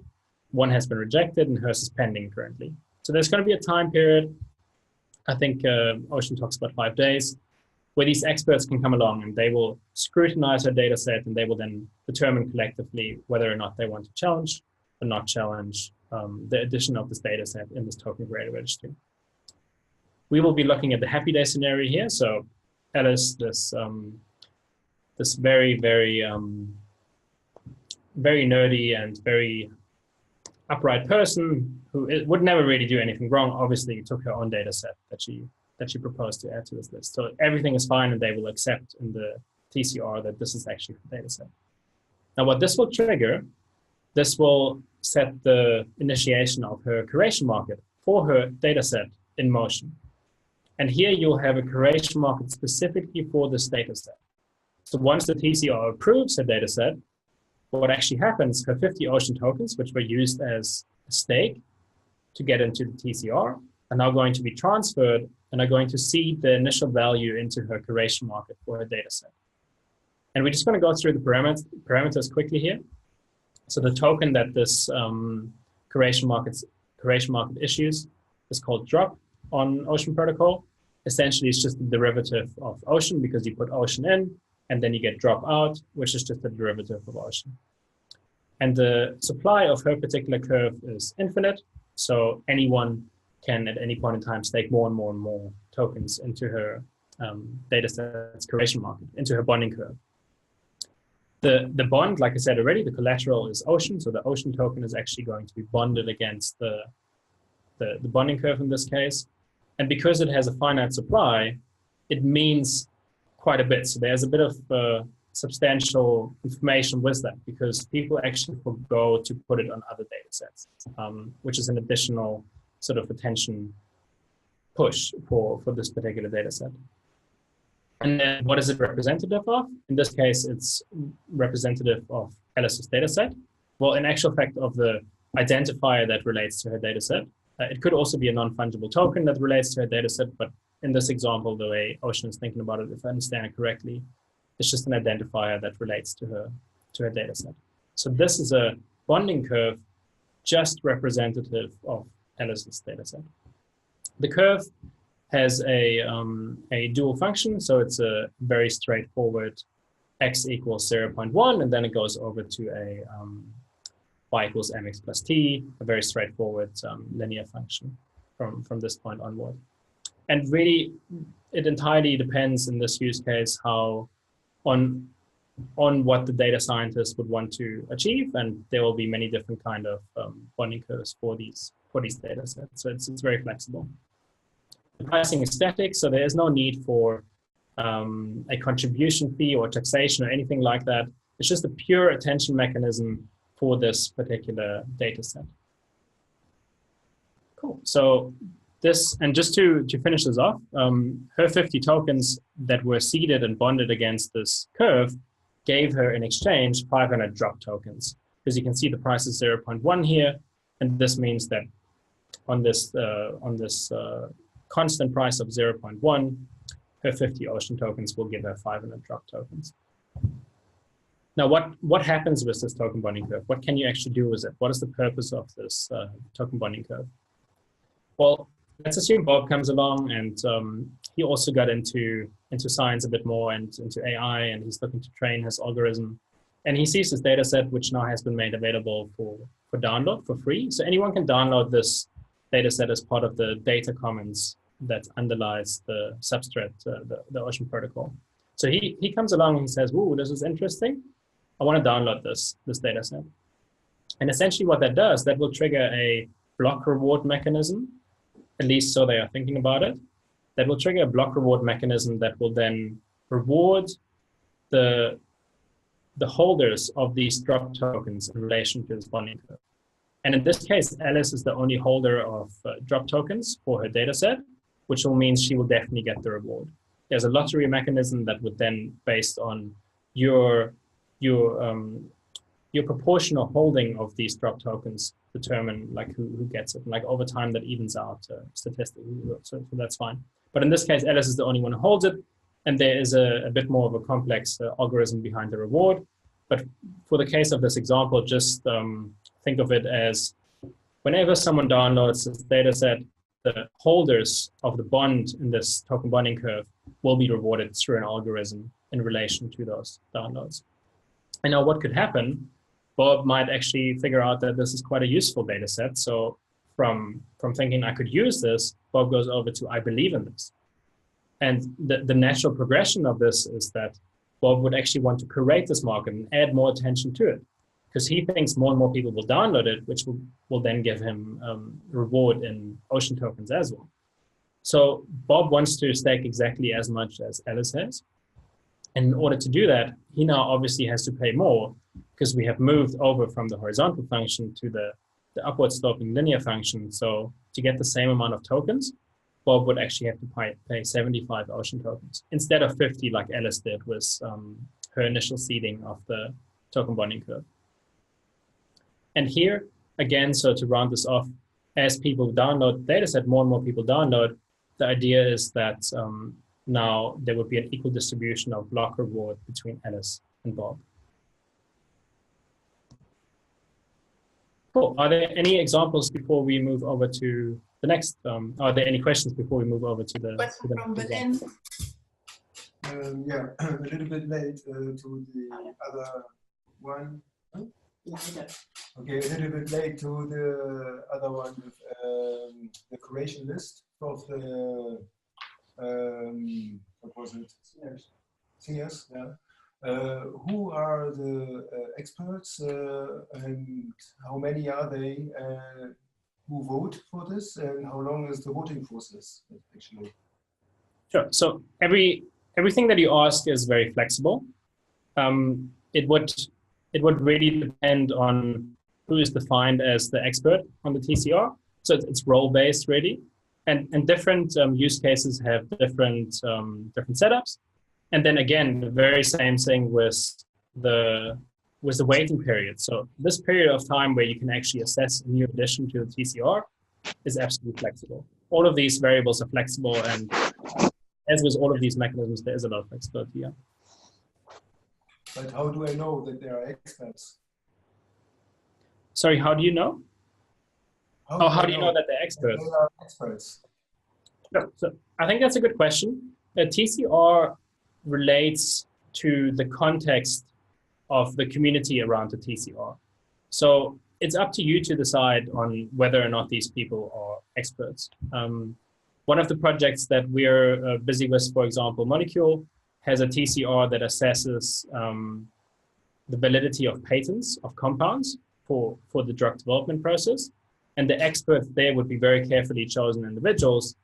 One has been rejected and hers is pending currently. So there's going to be a time period, I think Ocean talks about 5 days, where these experts can come along and they will scrutinize her data set, and they will then determine collectively whether or not they want to challenge or not challenge the addition of this data set in this token curated registry. We will be looking at the happy day scenario here. So Alice, this very, very, very nerdy and very upright person who would never really do anything wrong, obviously took her own data set that she proposed to add to this list. So everything is fine, and they will accept in the TCR that this is actually the data set. Now what this will trigger, this will set the initiation of her curation market for her data set in motion. And here you'll have a curation market specifically for this data set. So once the TCR approves her data set, what actually happens, her 50 Ocean tokens, which were used as a stake to get into the TCR, are now going to be transferred and are going to seed the initial value into her curation market for her data set. And we're just going to go through the parameters quickly here. So the token that this curation market issues is called drop on Ocean Protocol. Essentially, it's just the derivative of Ocean, because you put Ocean in, and then you get drop out, which is just the derivative of Ocean. And the supply of her particular curve is infinite. So anyone can, at any point in time, stake more and more and more tokens into her data set's curation market, into her bonding curve. The bond, like I said already, the collateral is Ocean. So the Ocean token is actually going to be bonded against the bonding curve in this case. And because it has a finite supply, it means quite a bit. So there's a bit of substantial information with that, because people actually forgo to put it on other data sets, which is an additional sort of attention push for this particular data set. And then what is it representative of? In this case, it's representative of Alice's dataset. Well, in actual fact, of the identifier that relates to her dataset. It could also be a non-fungible token that relates to her dataset, but in this example, the way Ocean is thinking about it, if I understand it correctly, it's just an identifier that relates to her dataset. So this is a bonding curve just representative of Alice's dataset. The curve has a dual function, so it's a very straightforward x equals 0.1, and then it goes over to a y equals mx plus t, a very straightforward linear function from this point onward. And really, it entirely depends in this use case on what the data scientist would want to achieve, and there will be many different kind of bonding curves for these data sets. So it's very flexible. The pricing is static, so there is no need for a contribution fee or taxation or anything like that. It's just a pure attention mechanism for this particular data set. Cool. So this, and just to finish this off, her 50 tokens that were seeded and bonded against this curve gave her in exchange 500 drop tokens. Because you can see the price is 0.1 here, and this means that on this constant price of 0.1, her 50 Ocean tokens will give her 500 drop tokens. Now, what happens with this token bonding curve? What can you actually do with it? What is the purpose of this token bonding curve? Well, let's assume Bob comes along and he also got into science a bit more and into AI, and he's looking to train his algorithm. And he sees this data set, which now has been made available for download for free. So anyone can download this data set as part of the data commons that underlies the substrate, the Ocean protocol. So he comes along and he says, "Ooh, this is interesting. I want to download this data set." And essentially what that does, that will trigger a block reward mechanism, at least so they are thinking about it. That will trigger a block reward mechanism that will then reward the holders of these drop tokens in relation to this bonding curve. And in this case, Alice is the only holder of drop tokens for her data set, which will mean she will definitely get the reward. There's a lottery mechanism that would then, based on your proportional holding of these drop tokens, determine like who gets it. Like over time, that evens out statistically, so that's fine. But in this case, Alice is the only one who holds it, and there is a bit more of a complex algorithm behind the reward. But for the case of this example, just think of it as whenever someone downloads this data set, the holders of the bond in this token bonding curve will be rewarded through an algorithm in relation to those downloads. And now what could happen, Bob might actually figure out that this is quite a useful data set. So from thinking I could use this, Bob goes over to I believe in this. And the natural progression of this is that Bob would actually want to curate this market and add more attention to it, because he thinks more and more people will download it, which will then give him reward in Ocean tokens as well. So Bob wants to stake exactly as much as Alice has. And in order to do that, he now obviously has to pay more, because we have moved over from the horizontal function to the upward sloping linear function. So to get the same amount of tokens, Bob would actually have to pay 75 Ocean tokens instead of 50 like Alice did with her initial seeding of the token bonding curve. And here, again, so to round this off, as people download the dataset, more and more people download, the idea is that now there would be an equal distribution of block reward between Alice and Bob. Cool. Are there any examples before we move over to the next? Are there any questions before we move over to the question from Berlin? Yeah, a little bit late to the other one. Okay, a little bit late to the other one with the curation list of the what was it? Singers, yeah. Who are the experts and how many are they who vote for this, and how long is the voting process actually? Sure. So everything that you ask is very flexible. It would really depend on who is defined as the expert on the TCR. So it's role-based really, and different use cases have different setups. And then again, the very same thing with the waiting period. So this period of time where you can actually assess a new addition to the TCR is absolutely flexible. All of these variables are flexible, and as with all of these mechanisms, there is a lot of flexibility. Yeah. But how do I know that they are experts? Sorry, how do you know? How do you know that they're experts? They are experts. So I think that's a good question. A TCR relates to the context of the community around the TCR. So it's up to you to decide on whether or not these people are experts. One of the projects that we're busy with, for example, Molecule, has a TCR that assesses the validity of patents of compounds for the drug development process. And the experts there would be very carefully chosen individuals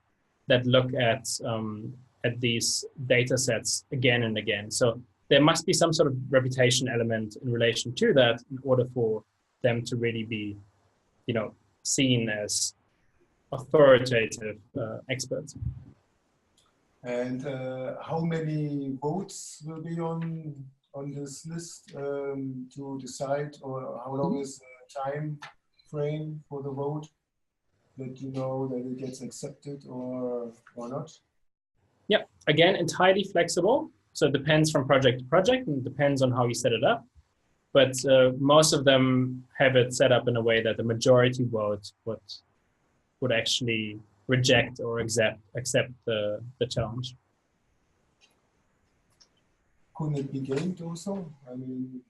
that look at these data sets again and again. So there must be some sort of reputation element in relation to that in order for them to really be, seen as authoritative experts. And how many votes will be on this list to decide, or how long is the time frame for the vote that you know that it gets accepted or not? Yeah, again, entirely flexible. So it depends from project to project and depends on how you set it up. But most of them have it set up in a way that the majority vote would actually reject or accept the challenge. Couldn't it be gamed also? I mean,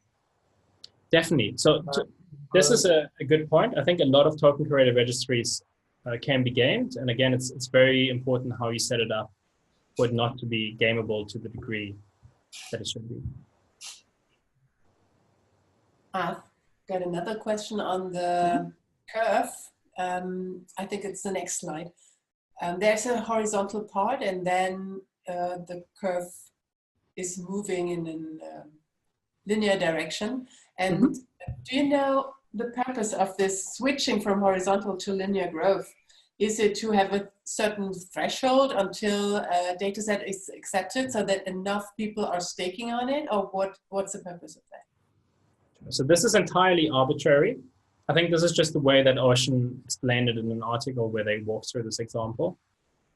definitely. So this is a good point. I think a lot of token curated registries can be gamed. And again, it's very important how you set it up for it not to be gameable to the degree that it should be. I've got another question on the curve. I think it's the next slide. There's a horizontal part, and then the curve is moving in a linear direction. And do you know the purpose of this switching from horizontal to linear growth? Is it to have a certain threshold until a data set is accepted so that enough people are staking on it, or what's the purpose of that? So this is entirely arbitrary. I think this is just the way that Ocean explained it in an article where they walk through this example.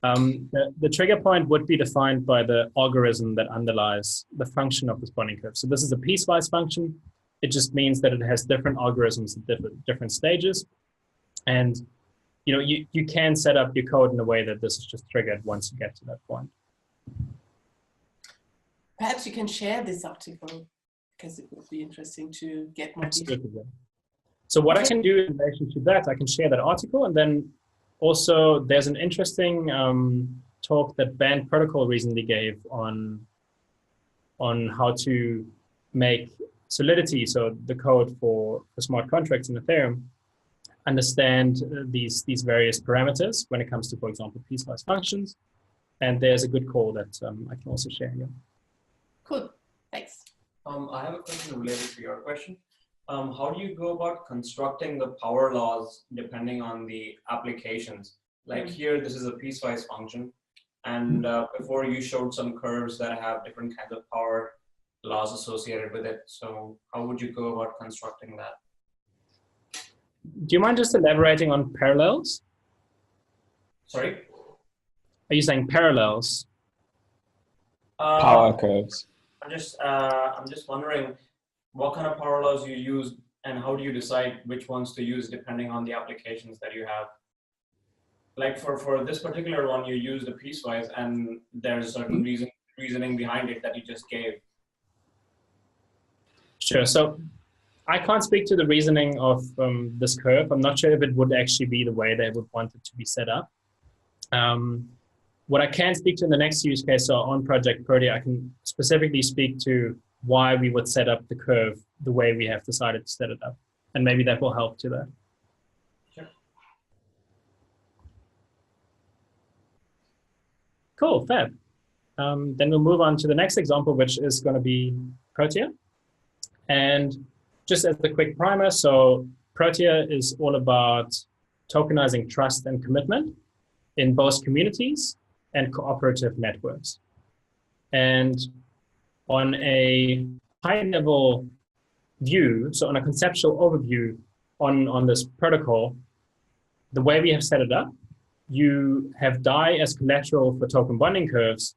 The trigger point would be defined by the algorithm that underlies the function of this bonding curve. So this is a piecewise function. It just means that it has different algorithms at different stages. And you can set up your code in a way that this is just triggered once you get to that point. Perhaps you can share this article, because it would be interesting to get more details. So what I can do in relation to that, I can share that article, and then also there's an interesting talk that Band Protocol recently gave on how to make Solidity, so the code for smart contracts in Ethereum, understand these various parameters when it comes to, for example, piecewise functions. And there's a good call that I can also share here. Cool, thanks. I have a question related to your question. How do you go about constructing the power laws depending on the applications? Like here, this is a piecewise function. And before you showed some curves that have different kinds of power laws associated with it. So how would you go about constructing that? Do you mind just elaborating on parallels? Sorry? Are you saying parallels? Power curves. I'm just wondering what kind of power laws you use and how do you decide which ones to use depending on the applications that you have? Like for this particular one, you use the piecewise and there's a certain reasoning behind it that you just gave. Sure. So I can't speak to the reasoning of this curve. I'm not sure if it would actually be the way they would want it to be set up. What I can speak to in the next use case, so on Project Protea, I can specifically speak to why we would set up the curve the way we have decided to set it up. And maybe that will help to that. Sure. Cool, fab. Then we'll move on to the next example, which is going to be Protea. And just as a quick primer, so Protea is all about tokenizing trust and commitment in both communities and cooperative networks. And on a high-level view, so on a conceptual overview on this protocol, the way we have set it up, you have DAI as collateral for token bonding curves,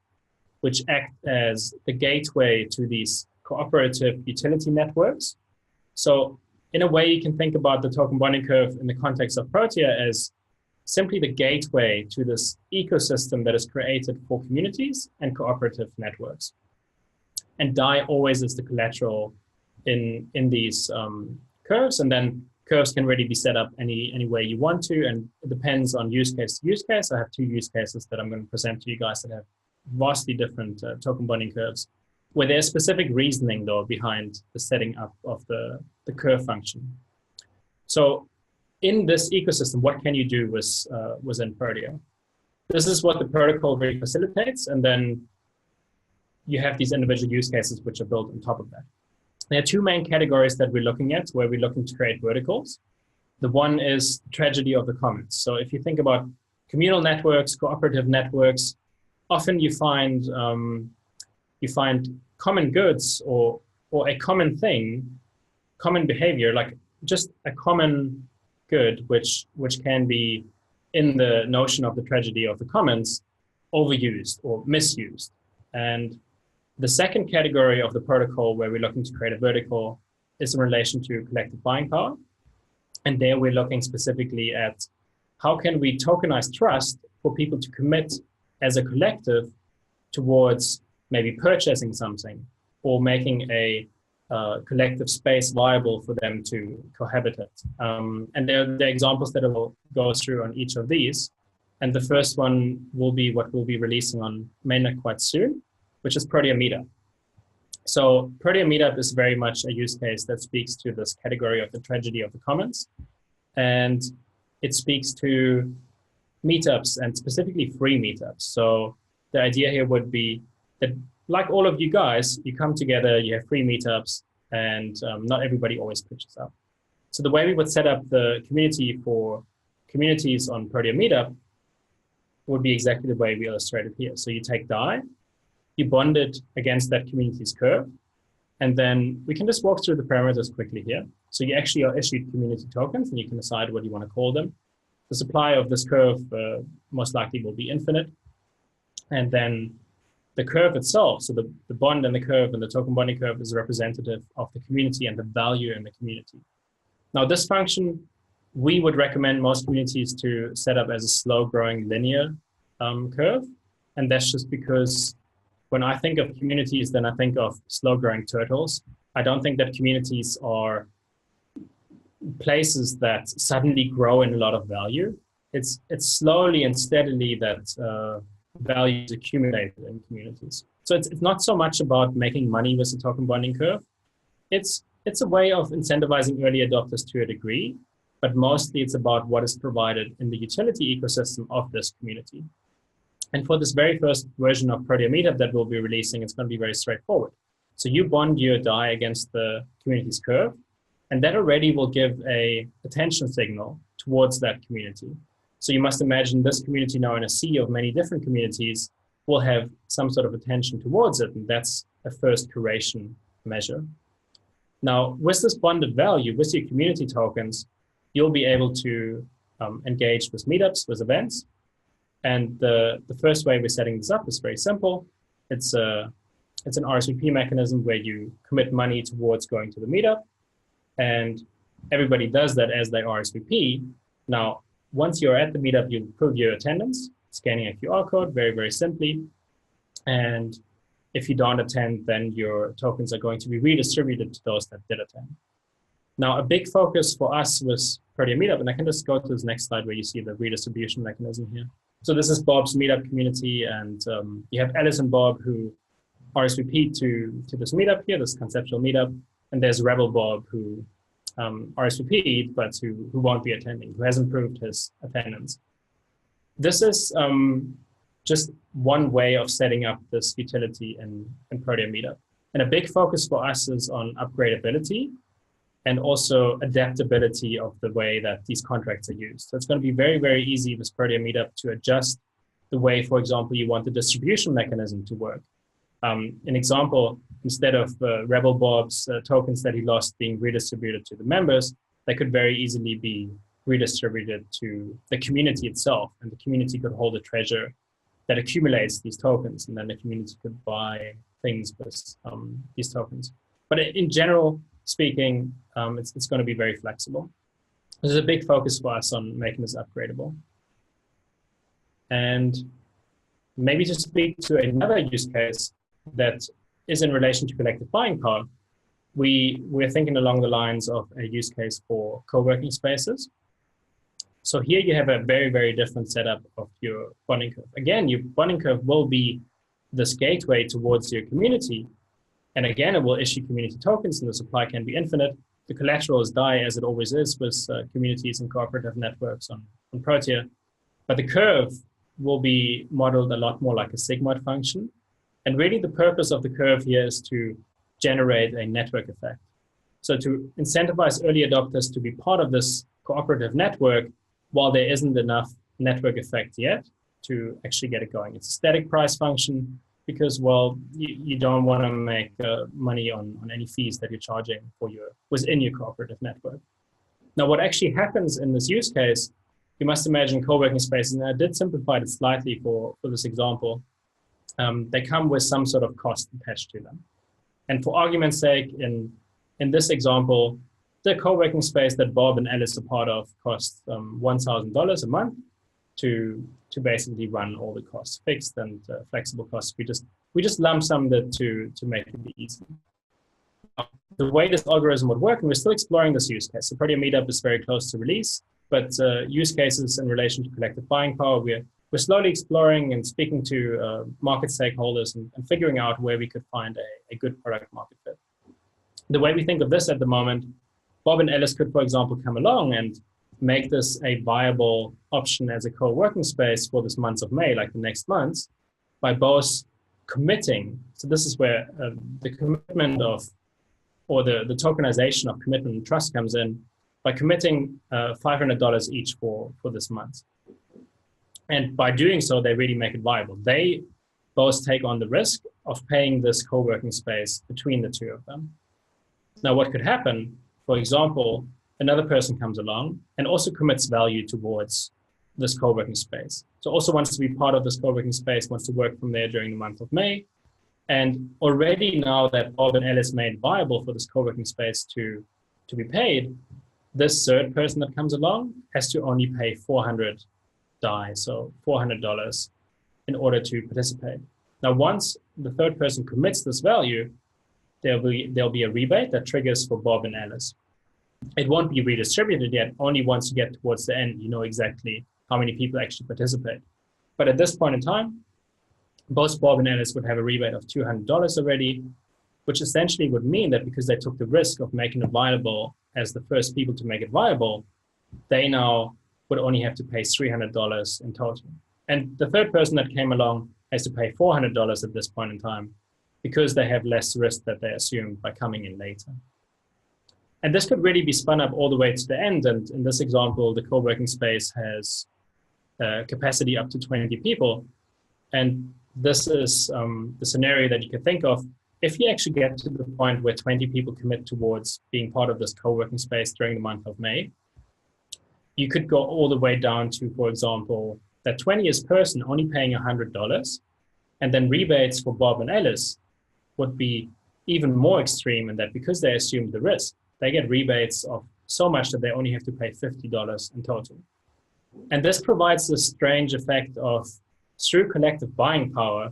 which act as the gateway to these cooperative utility networks. So in a way, you can think about the token bonding curve in the context of Protea as simply the gateway to this ecosystem that is created for communities and cooperative networks. And DAI always is the collateral in these curves, and then curves can really be set up any way you want to, and it depends on use case to use case. I have 2 use cases that I'm going to present to you guys that have vastly different token bonding curves, where there's specific reasoning though behind the setting up of the curve function. So in this ecosystem, what can you do within Protea? This is what the protocol really facilitates, and then you have these individual use cases which are built on top of that. There are 2 main categories that we're looking at, where we're looking to create verticals. The one is tragedy of the commons. So if you think about communal networks, cooperative networks, often you find common goods or a common thing, common behavior, like just a common good, which can be in the notion of the tragedy of the commons, overused or misused. And the second category of the protocol where we're looking to create a vertical is in relation to collective buying power. And there we're looking specifically at how can we tokenize trust for people to commit as a collective towards maybe purchasing something or making a collective space viable for them to cohabitate. And there are examples that I will go through on each of these. And the first one will be what we'll be releasing on mainnet quite soon, which is Protea Meetup. So Protea Meetup is very much a use case that speaks to this category of the tragedy of the commons. And it speaks to meetups and specifically free meetups. So the idea here would be that, like all of you guys, you come together, you have free meetups, and not everybody always pitches up. So the way we would set up the community for communities on Protea Meetup would be exactly the way we illustrated here. So you take DAI, you bond it against that community's curve, and then we can just walk through the parameters quickly here. So you actually are issued community tokens, and you can decide what you want to call them. The supply of this curve most likely will be infinite. And then the curve itself, so the bond and the curve and the token bonding curve is representative of the community and the value in the community. Now this function, we would recommend most communities to set up as a slow growing linear curve. And that's just because when I think of communities, then I think of slow growing turtles. I don't think that communities are places that suddenly grow in a lot of value. It's slowly and steadily that value is accumulated in communities. So it's not so much about making money with the token bonding curve. It's a way of incentivizing early adopters to a degree, but mostly it's about what is provided in the utility ecosystem of this community. And for this very first version of Protea Meetup that we'll be releasing, it's going to be very straightforward. So you bond your DAI against the community's curve, and that already will give a attention signal towards that community. So you must imagine this community now in a sea of many different communities will have some sort of attention towards it, and that's a first curation measure. Now, with this bonded value, with your community tokens, you'll be able to engage with meetups, with events. And the first way we're setting this up is very simple. It's an RSVP mechanism where you commit money towards going to the meetup, and everybody does that as they RSVP. Now, once you're at the meetup, you prove your attendance, scanning a QR code very, very simply. And if you don't attend, then your tokens are going to be redistributed to those that did attend. Now, a big focus for us was Protea Meetup, and I can just go to this next slide where you see the redistribution mechanism here. So this is Bob's meetup community, and you have Alice and Bob who RSVP to this meetup here, this conceptual meetup, and there's Rebel Bob who RSVP'd, but who won't be attending, who hasn't proved his attendance. This is just one way of setting up this utility in Protea Meetup. And a big focus for us is on upgradability and also adaptability of the way that these contracts are used. So it's going to be very, very easy with Protea Meetup to adjust the way, for example, you want the distribution mechanism to work. An example, instead of Rebel Bob's tokens that he lost being redistributed to the members, they could very easily be redistributed to the community itself, and the community could hold a treasure that accumulates these tokens, and then the community could buy things with these tokens. But in general speaking, it's going to be very flexible. There's a big focus for us on making this upgradable. And maybe to speak to another use case that is in relation to collective buying power, we're thinking along the lines of a use case for co-working spaces. So here you have a very, very different setup of your bonding curve. Again, your bonding curve will be this gateway towards your community. And again, it will issue community tokens, and the supply can be infinite. The collateral is DAI, as it always is with communities and cooperative networks on Protea. But the curve will be modeled a lot more like a sigmoid function. And really the purpose of the curve here is to generate a network effect. So to incentivize early adopters to be part of this cooperative network while there isn't enough network effect yet to actually get it going. It's a static price function because, well, you don't want to make money on any fees that you're charging for within your cooperative network. Now, what actually happens in this use case, you must imagine co-working spaces, and I did simplify it slightly for this example. They come with some sort of cost attached to them. And for argument's sake, in this example, the co-working space that Bob and Alice are part of costs $1,000 a month to basically run all the costs, fixed and flexible costs. We just lump sum that to make it easy. The way this algorithm would work, and we're still exploring this use case. So Protea Meetup is very close to release, but use cases in relation to collective buying power, we're slowly exploring and speaking to market stakeholders and figuring out where we could find a good product market fit. The way we think of this at the moment, Bob and Alice could, for example, come along and make this a viable option as a co-working space for this month of May, like the next month, by both committing. So this is where the commitment of, or the tokenization of commitment and trust comes in, by committing $500 each for this month. And by doing so, they really make it viable. They both take on the risk of paying this co-working space between the two of them. Now, what could happen, for example, another person comes along and also commits value towards this co-working space. So also wants to be part of this co-working space, wants to work from there during the month of May. And already now that Bob and Alice made viable for this co-working space to be paid, this third person that comes along has to only pay 400 DAI, so $400 in order to participate. Now, once the third person commits this value, there'll be a rebate that triggers for Bob and Alice. It won't be redistributed yet. Only once you get towards the end, you know exactly how many people actually participate. But at this point in time, both Bob and Alice would have a rebate of $200 already, which essentially would mean that because they took the risk of making it viable as the first people to make it viable, they now would only have to pay $300 in total. And the third person that came along has to pay $400 at this point in time because they have less risk that they assumed by coming in later. And this could really be spun up all the way to the end. And in this example, the co-working space has capacity up to 20 people. And this is the scenario that you could think of. If you actually get to the point where 20 people commit towards being part of this co-working space during the month of May, you could go all the way down to, for example, that 20th person only paying $100, and then rebates for Bob and Alice would be even more extreme in that because they assumed the risk, they get rebates of so much that they only have to pay $50 in total. And this provides this strange effect of, through collective buying power,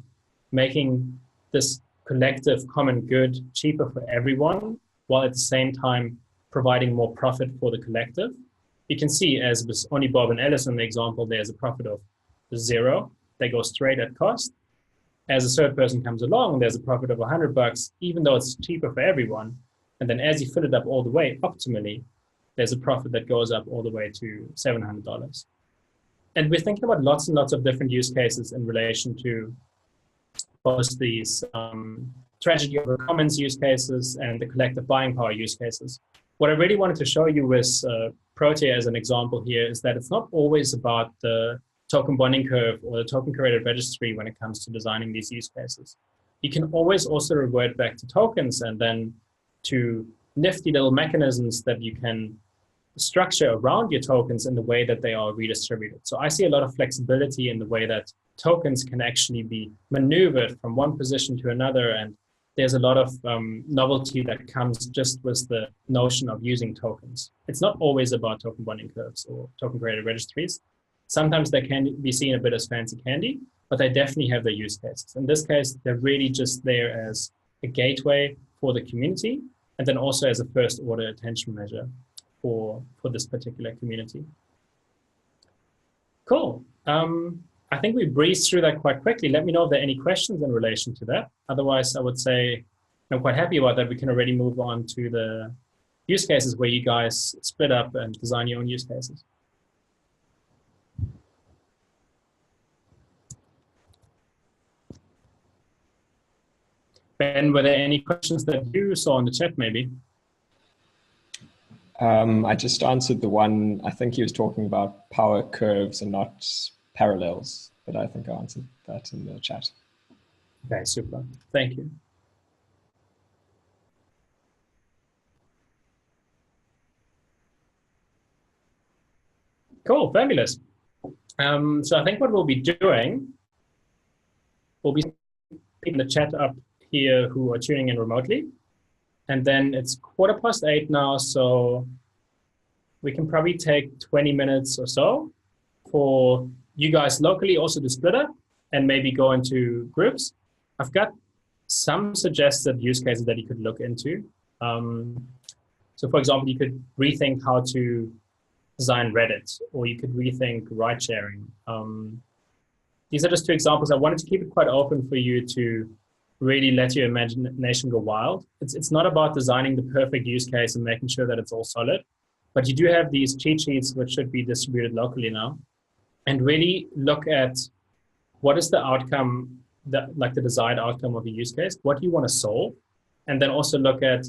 making this collective common good cheaper for everyone, while at the same time providing more profit for the collective. You can see, as with only Bob and Alice in the example, there's a profit of 0. They go straight at cost. As a third person comes along, there's a profit of $100, even though it's cheaper for everyone. And then as you fill it up all the way optimally, there's a profit that goes up all the way to $700. And we're thinking about lots and lots of different use cases in relation to both these tragedy over commons use cases and the collective buying power use cases. What I really wanted to show you with Protea as an example here is that it's not always about the token bonding curve or the token curated registry when it comes to designing these use cases. you can always also revert back to tokens and then to nifty little mechanisms that you can structure around your tokens in the way that they are redistributed. So I see a lot of flexibility in the way that tokens can actually be maneuvered from one position to another. And there's a lot of novelty that comes just with the notion of using tokens. It's not always about token bonding curves or token created registries. Sometimes they can be seen a bit as fancy candy, but they definitely have their use cases. In this case, they're really just there as a gateway for the community, and then also as a first order attention measure for this particular community. Cool. I think we breezed through that quite quickly. Let me know if there are any questions in relation to that. Otherwise, I would say I'm quite happy about that. We can already move on to the use cases where you guys split up and design your own use cases. Ben, were there any questions that you saw in the chat maybe? I just answered the one, I think he was talking about power curves and not parallels, but I think I answered that in the chat. Okay, super. Thank you. Cool, fabulous. So I think what we'll be doing, we'll be picking the chat up here who are tuning in remotely. And then it's 8:15 now, so we can probably take 20 minutes or so for you guys locally also to split up and maybe go into groups. I've got some suggested use cases that you could look into. So for example, you could rethink how to design Reddit, or you could rethink ride sharing. These are just two examples. I wanted to keep it quite open for you to really let your imagination go wild. It's not about designing the perfect use case and making sure that it's all solid, but you do have these cheat sheets which should be distributed locally now, and really look at what is the outcome, like the desired outcome of the use case, what do you want to solve, and then also look at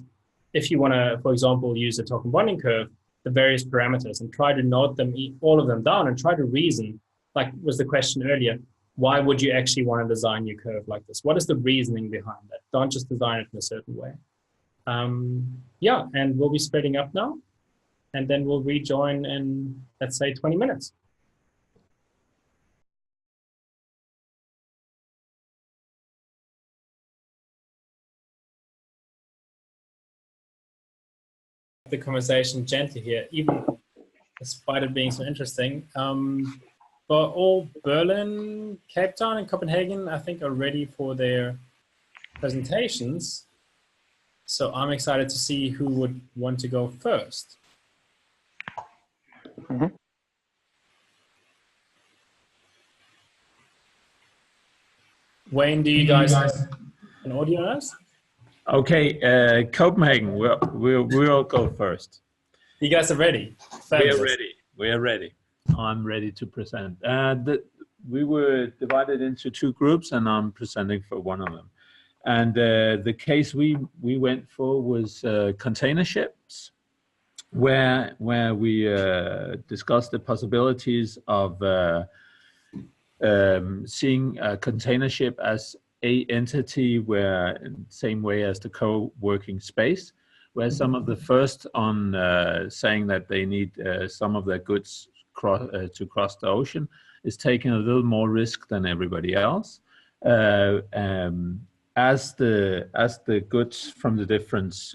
if you want to, for example, use a token bonding curve, the various parameters, and try to note them, all of them down, and try to reason, like was the question earlier, why would you actually want to design your curve like this? What is the reasoning behind that? Don't just design it in a certain way. Yeah, and we'll be splitting up now, and then we'll rejoin in, let's say, 20 minutes. The conversation gently here, even despite it being so interesting. But all Berlin, Cape Town, and Copenhagen, I think, are ready for their presentations. So I'm excited to see who would want to go first. Mm-hmm. Wayne, do you guys have an audio on us? Okay, Copenhagen, we'll go first. You guys are ready? Fabulous. We are ready. We are ready. I'm ready to present. We were divided into two groups, and I'm presenting for one of them. And the case we went for was container ships, where we discussed the possibilities of seeing a container ship as a entity where, same way as the co-working space, where some of the first on saying that they need some of their goods to cross the ocean is taking a little more risk than everybody else. As the goods from the different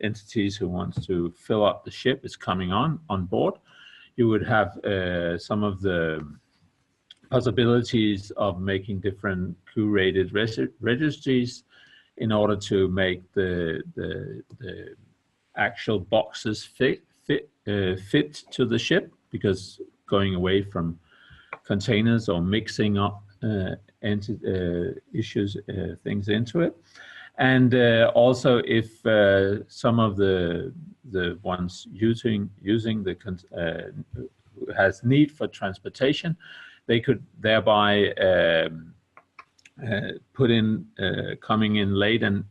entities who wants to fill up the ship is coming on board, you would have some of the possibilities of making different curated registries in order to make the actual boxes fit to the ship, because going away from containers or mixing up things into it. And also if some of the ones using the has need for transportation, they could thereby put in coming in late and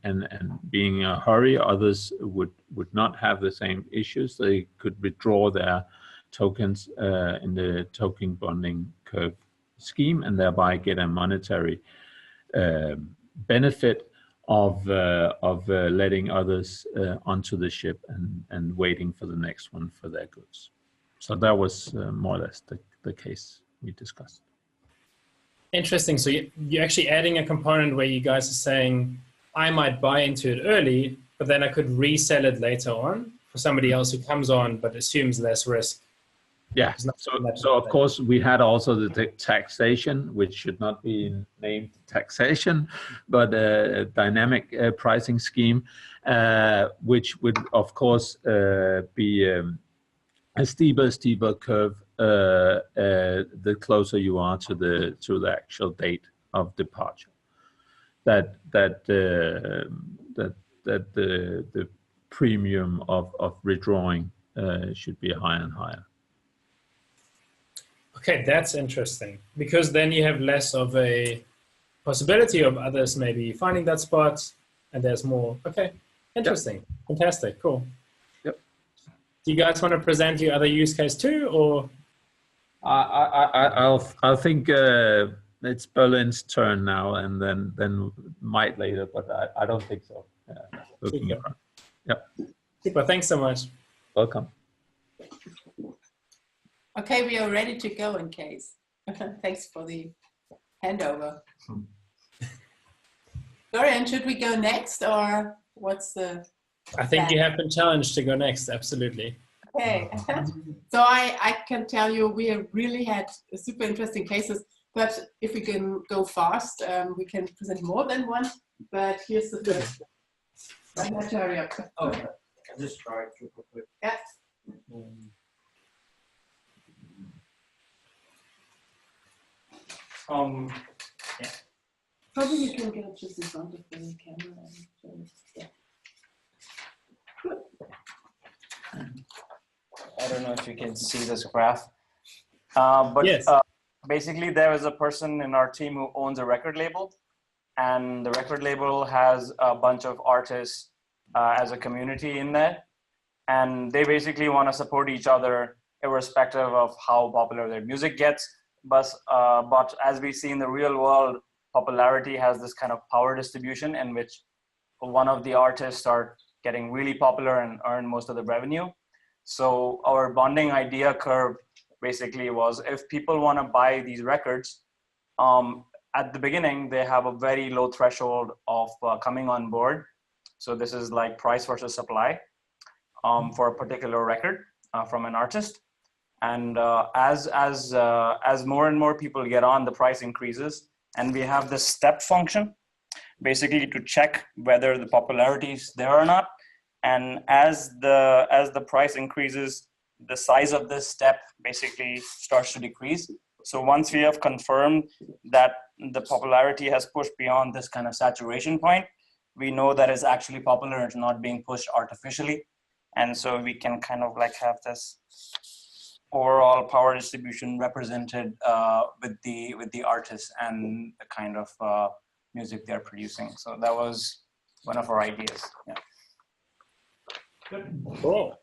being in a hurry. Others would not have the same issues. They could withdraw their tokens in the token bonding curve scheme and thereby get a monetary benefit of letting others onto the ship and waiting for the next one for their goods. So that was more or less the case we discussed. Interesting. So you're actually adding a component where you guys are saying, I might buy into it early, but then I could resell it later on for somebody else who comes on but assumes less risk. Yeah. So of course we had also the taxation, which should not be named taxation, but a dynamic pricing scheme, which would of course be a steeper curve the closer you are to the actual date of departure. That the premium of withdrawing should be higher and higher. Okay, that's interesting, because then you have less of a possibility of others maybe finding that spot, and there's more. Okay, interesting. Yep. Fantastic, cool. Yep. Do you guys want to present your other use case too, or? I think it's Berlin's turn now, and then might later, but I don't think so. Yep. Super. Thanks so much. Welcome. Okay, we are ready to go in case. Thanks for the handover. Dorian, should we go next, or what's the... I think you have been challenged to go next, absolutely. Okay, so I can tell you we really had super interesting cases, but if we can go fast, we can present more than one, but here's the first. I have to hurry up. Oh, I'll just try it super quick. Yeah. Yeah. Probably you can get just in front of the camera. And, yeah. I don't know if you can see this graph, but yes. Basically there is a person in our team who owns a record label, and the record label has a bunch of artists as a community in there, and they basically want to support each other irrespective of how popular their music gets. But as we see in the real world, popularity has this kind of power distribution in which one of the artists are getting really popular and earn most of the revenue. So our bonding idea curve basically was, if people want to buy these records, at the beginning, they have a very low threshold of coming on board. So this is like price versus supply for a particular record from an artist. And as more and more people get on, the price increases, and we have this step function, basically to check whether the popularity is there or not. And as the price increases, the size of this step basically starts to decrease. So once we have confirmed that the popularity has pushed beyond this kind of saturation point, we know that it's actually popular, it's not being pushed artificially. And so we can kind of like have this overall power distribution represented with the artists and the kind of music they're producing. So that was one of our ideas. Yeah. Cool.